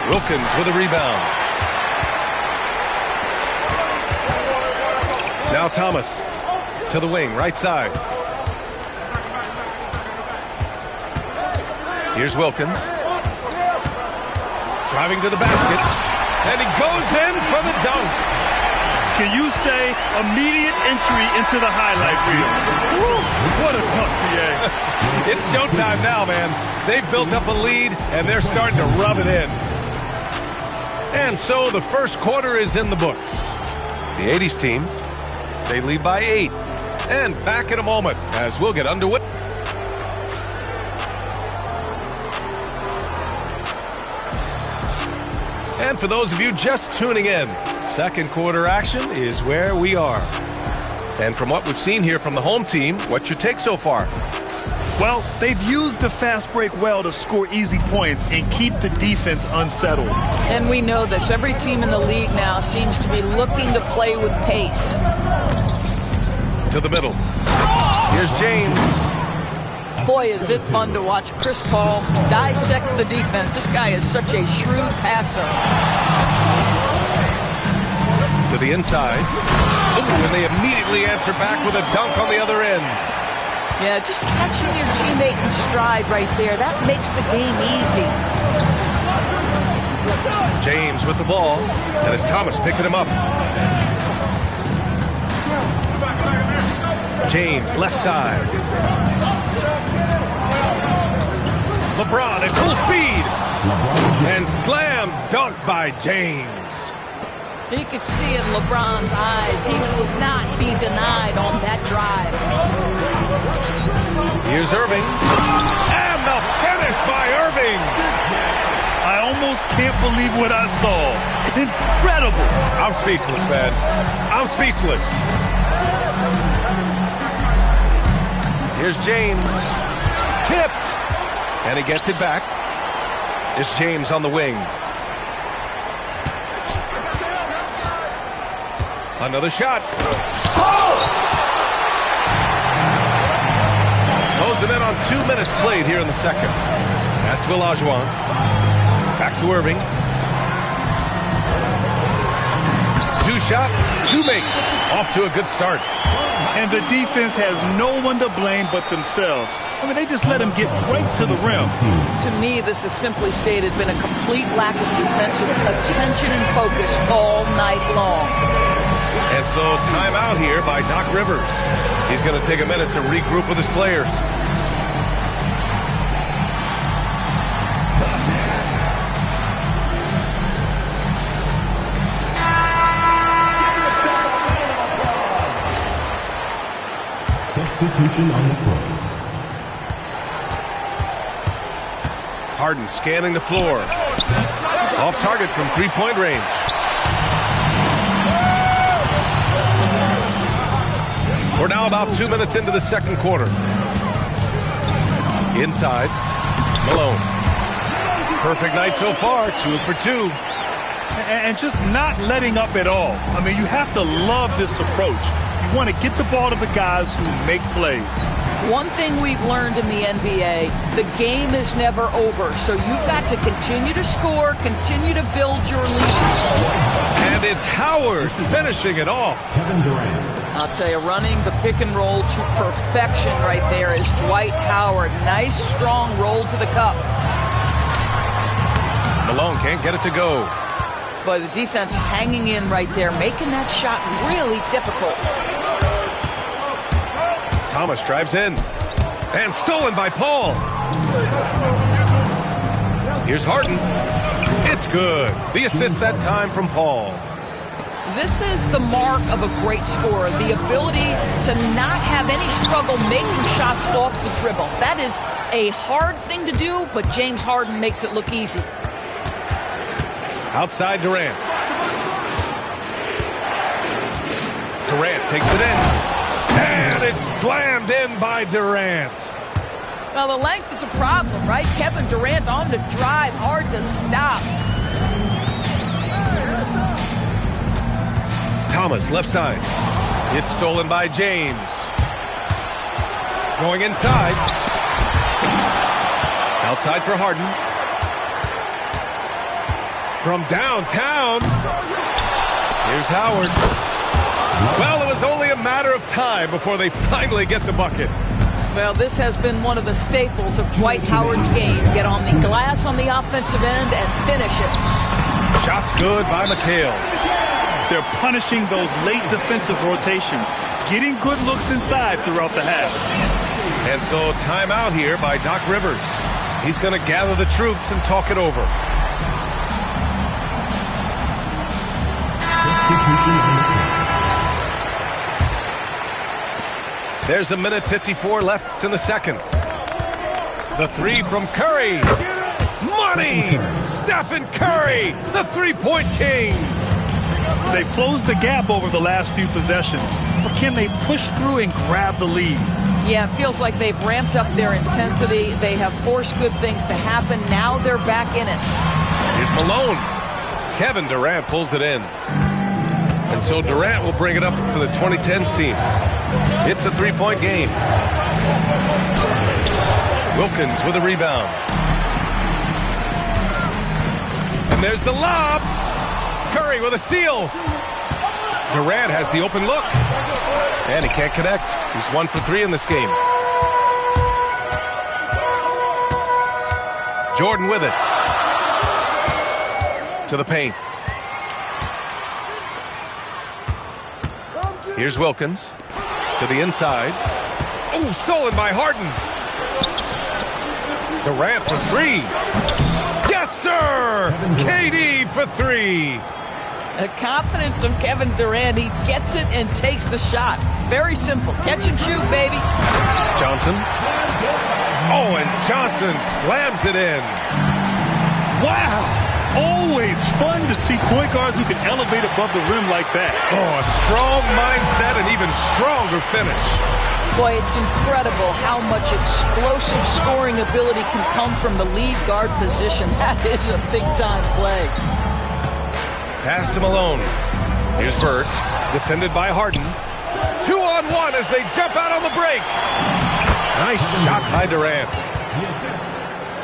Wilkins with a rebound. Now Thomas to the wing, right side. Here's Wilkins. Driving to the basket. And he goes in for the dunk. Can you say immediate entry into the highlight reel? Woo, what a tough PA. It's showtime now, man. They've built up a lead, and they're starting to rub it in. And so the first quarter is in the books. The 80s team, they lead by 8. And back in a moment as we'll get underway. And for those of you just tuning in, second quarter action is where we are. And from what we've seen here from the home team, what's your take so far? Well, they've used the fast break well to score easy points and keep the defense unsettled. And we know this. Every team in the league now seems to be looking to play with pace. To the middle. Here's James. Boy, is it fun to watch Chris Paul dissect the defense. This guy is such a shrewd passer. To the inside. Ooh, and they immediately answer back with a dunk on the other end. Yeah, just catching your teammate in stride right there. That makes the game easy. James with the ball. And it's Thomas picking him up. James, left side. LeBron at full speed. And slam dunk by James. You could see in LeBron's eyes, he would not be denied on that drive. Here's Irving. And the finish by Irving. I almost can't believe what I saw. Incredible. I'm speechless, man. I'm speechless. Here's James. Tipped. And he gets it back. It's James on the wing. Another shot. Closed them in on 2 minutes played here in the second. Pass to Olajuwon. Back to Irving. 2 shots, 2 makes. Off to a good start. And the defense has no one to blame but themselves. I mean, they just let him get right to the rim. To me, this has simply stated been a complete lack of defensive attention and focus all night long. And so timeout here by Doc Rivers. He's going to take a minute to regroup with his players. Substitution on the court. Harden scanning the floor. Off target from three-point range. We're now about 2 minutes into the second quarter. Inside, Malone. Perfect night so far, 2 for 2. And just not letting up at all. I mean, you have to love this approach. You want to get the ball to the guys who make plays. One thing we've learned in the NBA, the game is never over. So you've got to continue to score, continue to build your lead. And it's Howard finishing it off. Kevin Durant. I'll tell you, running the pick and roll to perfection right there is Dwight Howard. Nice, strong roll to the cup. Malone can't get it to go. But the defense hanging in right there, making that shot really difficult. Thomas drives in. And stolen by Paul. Here's Harden. It's good. The assist that time from Paul. This is the mark of a great scorer, the ability to not have any struggle making shots off the dribble. That is a hard thing to do, but James Harden makes it look easy. Outside Durant. Durant takes it in. And it's slammed in by Durant. Well, the length is a problem, right? Kevin Durant on the drive, hard to stop. Thomas, left side. It's stolen by James. Going inside. Outside for Harden. From downtown. Here's Howard. Well, it was only a matter of time before they finally get the bucket. Well, this has been one of the staples of Dwight Howard's game. Get on the glass on the offensive end and finish it. Shots good by McHale. They're punishing those late defensive rotations, getting good looks inside throughout the half. And so timeout here by Doc Rivers. He's going to gather the troops and talk it over. There's a minute 54 left in the second. The three from Curry. Money! Stephen Curry, the three-point king. They've closed the gap over the last few possessions, but can they push through and grab the lead? Yeah, it feels like they've ramped up their intensity. They have forced good things to happen. Now they're back in it. Here's Malone. Kevin Durant pulls it in. And so Durant will bring it up for the 2010s team. It's a three-point game. Wilkins with a rebound. And there's the lob. Curry with a steal. Durant has the open look. And he can't connect. He's 1 for 3 in this game. Jordan with it. To the paint. Here's Wilkins. To the inside. Oh, stolen by Harden. Durant for 3. Yes, sir! KD for 3. The confidence of Kevin Durant. He gets it and takes the shot. Very simple. Catch and shoot, baby. Johnson. Oh, and Johnson slams it in. Wow! Always fun to see point guards who can elevate above the rim like that. Oh, a strong mindset and even stronger finish. Boy, it's incredible how much explosive scoring ability can come from the lead guard position. That is a big-time play. Pass to Malone. Here's Bird, defended by Harden. 2-on-1 as they jump out on the break. Nice shot by Durant.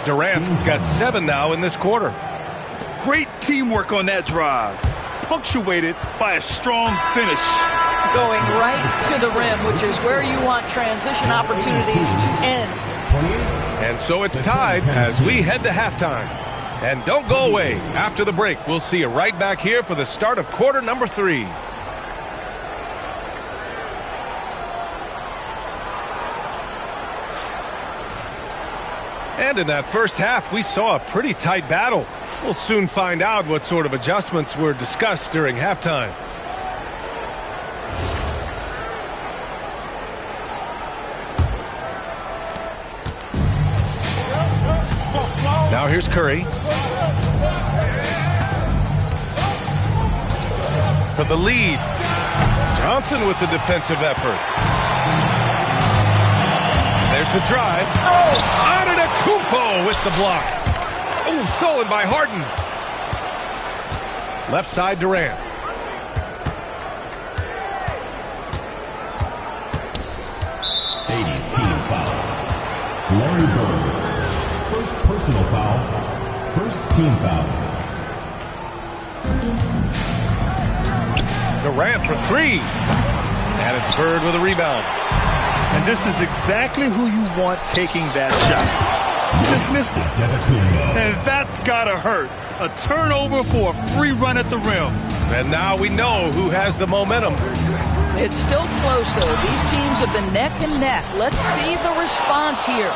Durant's got 7 now in this quarter. Great teamwork on that drive, punctuated by a strong finish. Going right to the rim, which is where you want transition opportunities to end. And so it's tied as we head to halftime. And don't go away. After the break, we'll see you right back here for the start of quarter number 3. And in that first half, we saw a pretty tight battle. We'll soon find out what sort of adjustments were discussed during halftime. Now here's Curry. For the lead. Johnson with the defensive effort. There's the drive. Oh! Antetokounmpo with the block. Oh, stolen by Harden. Left side Durant. '80s team foul. Larry Bird. First personal foul. First team foul. Durant for 3. And it's Bird with a rebound. And this is exactly who you want taking that shot. You just missed it. And that's gotta hurt. A turnover for a free run at the rim. And now we know who has the momentum. It's still close, though. These teams have been neck and neck. Let's see the response here.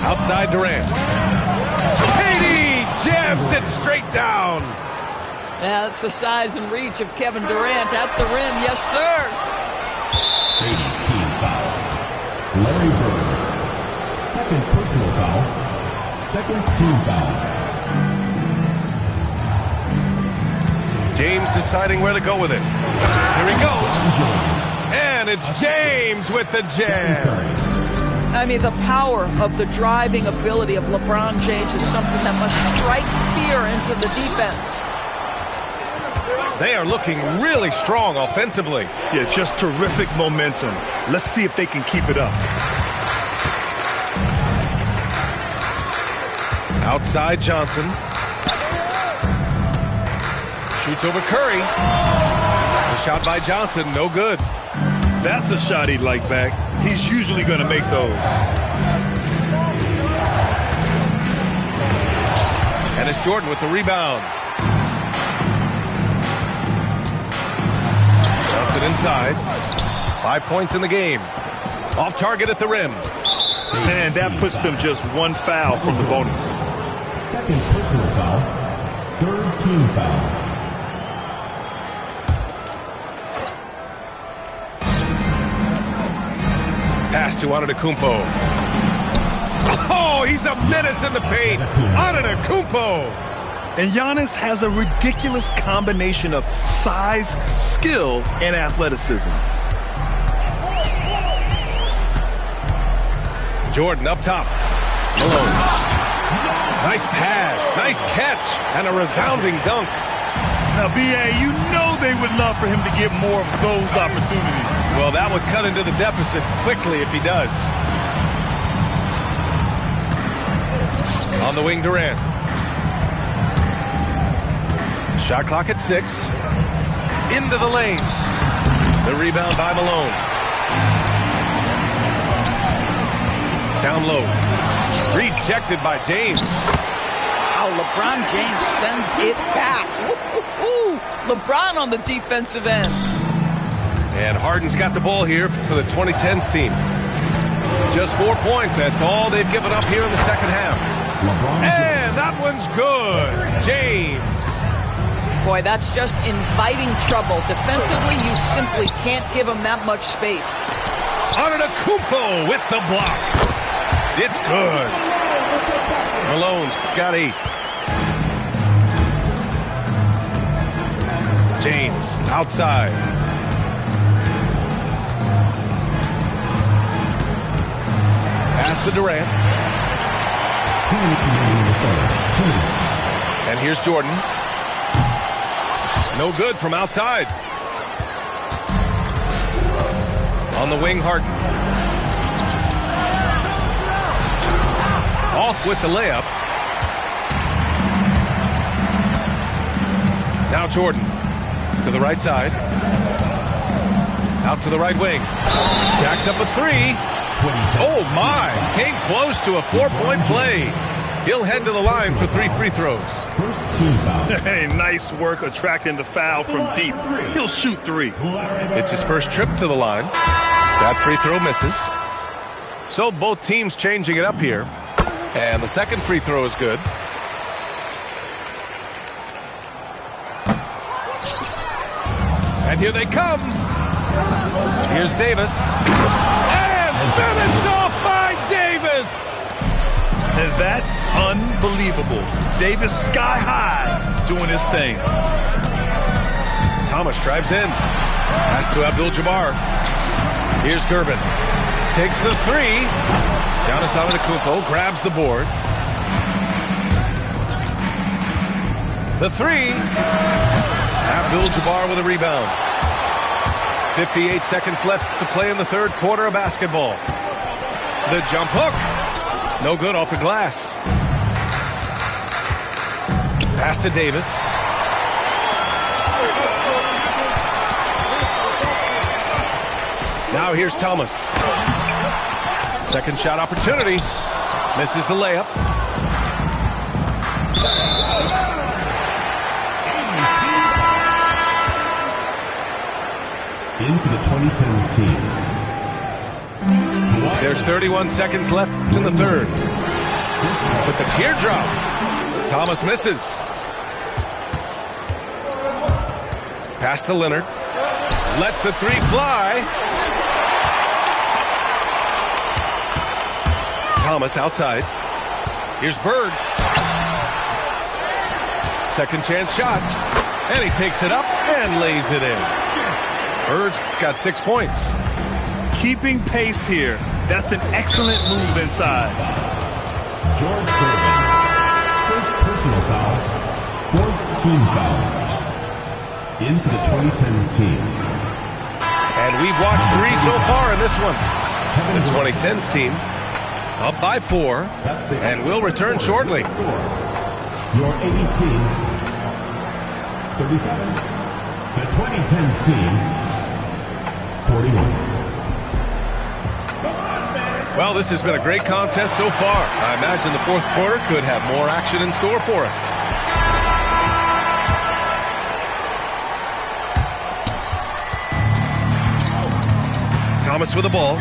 Outside Durant. KD jams it straight down. Yeah, that's the size and reach of Kevin Durant at the rim. Yes, sir. '80s team foul. Larry Bird. Second personal foul. Second team foul. James deciding where to go with it. Here he goes. And it's James with the jam. I mean, the power of the driving ability of LeBron James is something that must strike fear into the defense. They are looking really strong offensively. Yeah, just terrific momentum. Let's see if they can keep it up. Outside Johnson. Shoots over Curry. The shot by Johnson, no good. That's a shot he'd like back. He's usually going to make those. And it's Jordan with the rebound. Johnson inside. 5 points in the game. Off target at the rim. Man, that puts them just one foul from the bonus. Second personal foul. Third team foul. Pass to Antetokounmpo. Oh, he's a menace in the paint. Antetokounmpo. And Giannis has a ridiculous combination of size, skill, and athleticism. Jordan up top. Malone. Nice pass, nice catch, and a resounding dunk. Now, B.A., you know they would love for him to get more of those opportunities. Well, that would cut into the deficit quickly if he does. On the wing, Durant. Shot clock at 6. Into the lane. The rebound by Malone. Down low. Rejected by James. Wow, LeBron James sends it back. Woo-hoo-hoo. LeBron on the defensive end. And Harden's got the ball here for the 2010s team. Just 4 points. That's all they've given up here in the second half. And that one's good. James. Boy, that's just inviting trouble. Defensively, you simply can't give him that much space. Antetokounmpo with the block. It's good. Malone's got 8. James outside. Pass to Durant. 2 minutes remaining in the third. 2 minutes. And here's Jordan. No good from outside. On the wing, Harden. Off with the layup. Now Jordan to the right side. Out to the right wing. Jacks up a 3. Oh, my. Came close to a 4-point play. He'll head to the line for 3 free throws. First team foul. Hey, nice work attracting the foul from deep. He'll shoot 3. It's his first trip to the line. That free throw misses. So both teams changing it up here. And the second free throw is good. And here they come. Here's Davis. And finished off by Davis. And that's unbelievable. Davis sky high doing his thing. Thomas drives in. Pass to Abdul-Jabbar. Here's Gervin. Takes the 3. Giannis Antetokounmpo grabs the board. The 3. Abdul-Jabbar with a rebound. 58 seconds left to play in the third quarter of basketball. The jump hook. No good off the glass. Pass to Davis. Now here's Thomas. Second shot opportunity. Misses the layup. In for the 2010s team. There's 31 seconds left in the third. With the teardrop. Thomas misses. Pass to Leonard. Lets the 3 fly. Thomas outside. Here's Bird. Second chance shot. And he takes it up and lays it in. Bird's got 6 points. Keeping pace here. That's an excellent move inside. George Sterling. First personal foul. Fourth team foul. In for the 2010s team. And we've watched 3 so far in this one. The 2010s team up by 4, and will return shortly. Your 80s team, 37. The 2010s team, 41. Well, this has been a great contest so far. I imagine the fourth quarter could have more action in store for us. Thomas with the ball.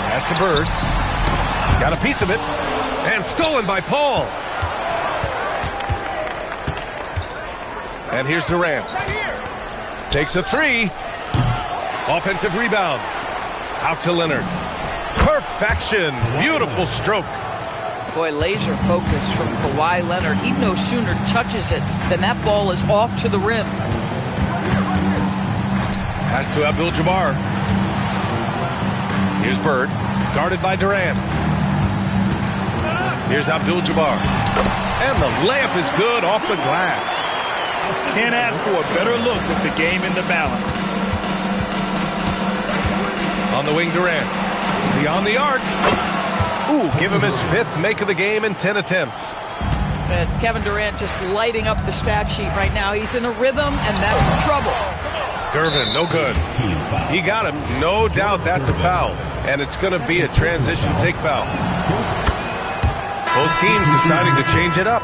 Pass to Bird. Got a piece of it. And stolen by Paul. And here's Durant. Takes a 3. Offensive rebound. Out to Leonard. Perfection. Beautiful stroke. Boy, laser focus from Kawhi Leonard. He no sooner touches it than that ball is off to the rim. Pass to Abdul-Jabbar. Here's Bird. Guarded by Durant. Here's Abdul-Jabbar. And the layup is good off the glass. Can't ask for a better look with the game in the balance. On the wing, Durant. Beyond the arc. Ooh, give him his 5th make of the game in 10 attempts. Kevin Durant just lighting up the stat sheet right now. He's in a rhythm, and that's trouble. Gervin, no good. He got him. No doubt that's a foul. And it's going to be a transition take foul. Both teams deciding to change it up.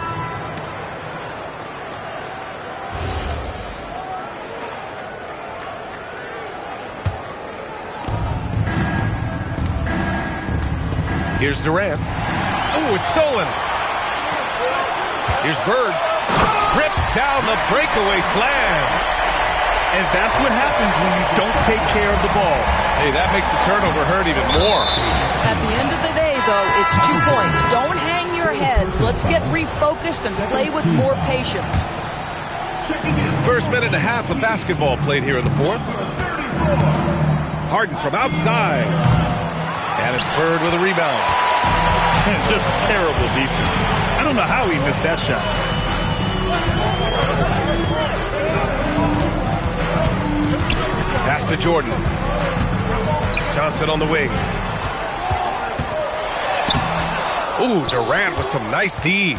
Here's Durant. Oh, it's stolen. Here's Bird. Rips down the breakaway slam. And that's what happens when you don't take care of the ball. Hey, that makes the turnover hurt even more. At the end of the day, though, it's 2 points. Don't hang your heads. Let's get refocused and play with more patience. First minute and a half of basketball played here in the fourth. Harden from outside. And it's Bird with a rebound. Just terrible defense. I don't know how he missed that shot. Pass to Jordan. Johnson on the wing. Ooh, Durant with some nice D.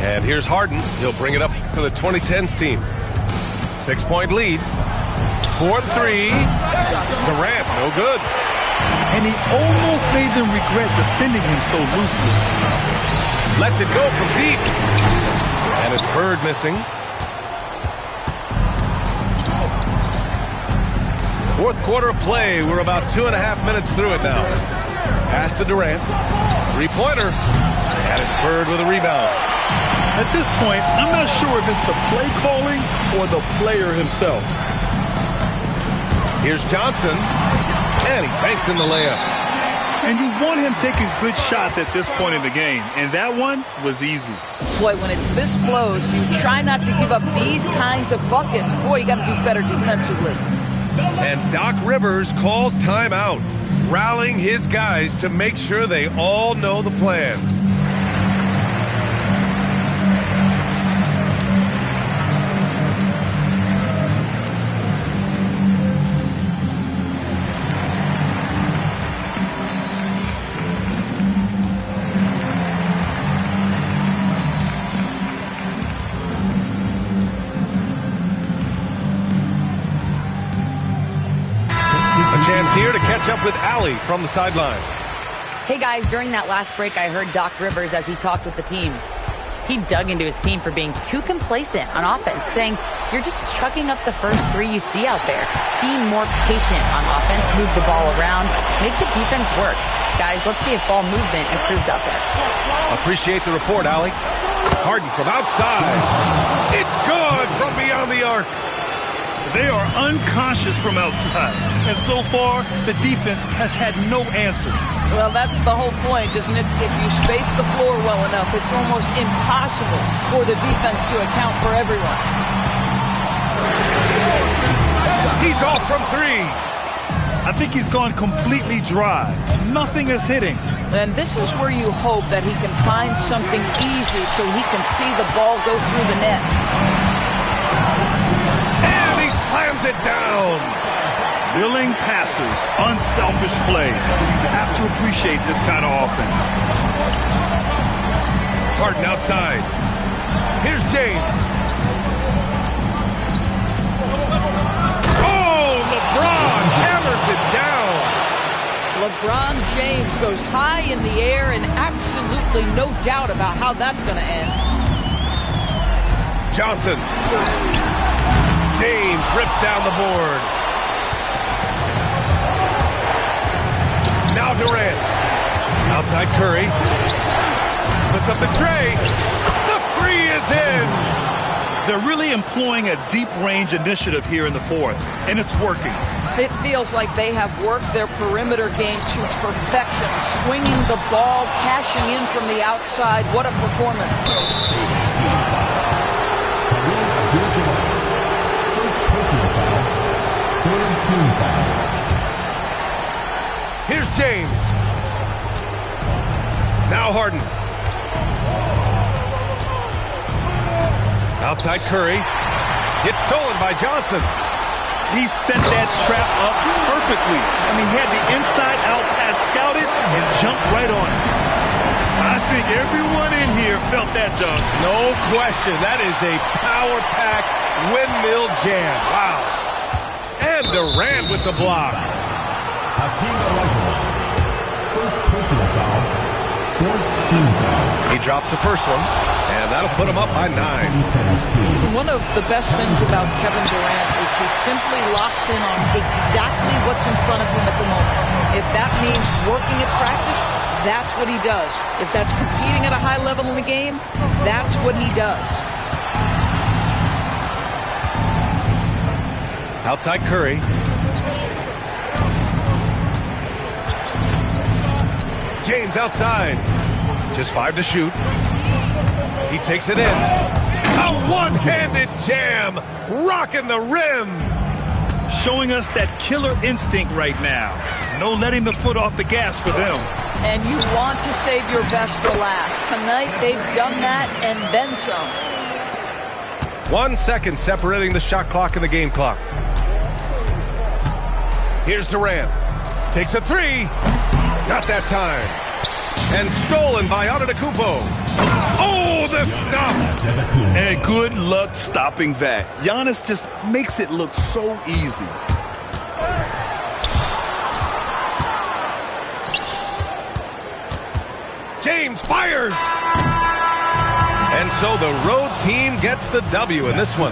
And here's Harden. He'll bring it up for the 2010s team. 6-point lead. 4-3. Durant, no good. And he almost made them regret defending him so loosely. Lets it go from deep. And it's Bird missing. Fourth quarter of play. We're about 2.5 minutes through it now. Pass to Durant. 3-pointer. And it's Bird with a rebound. At this point, I'm not sure if it's the play calling or the player himself. Here's Johnson. And he banks in the layup. And you want him taking good shots at this point in the game. And that one was easy. Boy, when it's this close, you try not to give up these kinds of buckets. Boy, you got to do better defensively. And Doc Rivers calls timeout, rallying his guys to make sure they all know the plan. Here to catch up with Allie from the sideline. Hey guys, during that last break, I heard Doc Rivers as he talked with the team. He dug into his team for being too complacent on offense, saying, you're just chucking up the first 3 you see out there. Be more patient on offense, move the ball around, make the defense work. Guys, let's see if ball movement improves out there. Appreciate the report, Allie. Harden from outside. It's good from beyond the arc. They are unconscious from outside. And so far, the defense has had no answer. Well, that's the whole point, isn't it? If you space the floor well enough, it's almost impossible for the defense to account for everyone. He's off from three. I think he's gone completely dry. Nothing is hitting. And this is where you hope that he can find something easy so he can see the ball go through the net. And he slams it down. Willing passers, unselfish play. You have to appreciate this kind of offense. Harden outside. Here's James. Oh, LeBron hammers it down. LeBron James goes high in the air and absolutely no doubt about how that's going to end. Johnson. James rips down the board. Now Durant. Outside Curry. Puts up the tray. The three is in. They're really employing a deep-range initiative here in the fourth, and it's working. It feels like they have worked their perimeter game to perfection, swinging the ball, cashing in from the outside. What a performance. First personal foul. Third team foul. Here's James. Now Harden. Outside Curry. It's stolen by Johnson. He set that trap up perfectly. I mean, he had the inside-out pass scouted and jumped right on it. I think everyone in here felt that dunk. No question. That is a power-packed windmill jam. Wow. And Durant with the block. Hakeem Olajuwon. First personal foul. Fourth team foul. He drops the first one, and that'll put him up by 9. One of the best things about Kevin Durant is he simply locks in on exactly what's in front of him at the moment. If that means working at practice, that's what he does. If that's competing at a high level in the game, that's what he does. Outside Curry. James outside. Just 5 to shoot. He takes it in. A one-handed jam, rocking the rim. Showing us that killer instinct right now. No letting the foot off the gas for them. And you want to save your best for last. Tonight, they've done that and then some. 1 second separating the shot clock and the game clock. Here's Durant. Takes a three. Not that time. And stolen by Antetokounmpo. Oh, the stop! And good luck stopping that. Giannis just makes it look so easy. James fires! And so the road team gets the W in this one.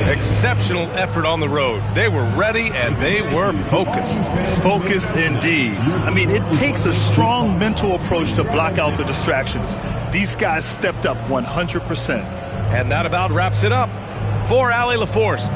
Exceptional effort on the road. They were ready and they were focused. Focused indeed. I mean, it takes a strong mental approach to block out the distractions. These guys stepped up 100%. And that about wraps it up. For Allie LaForce.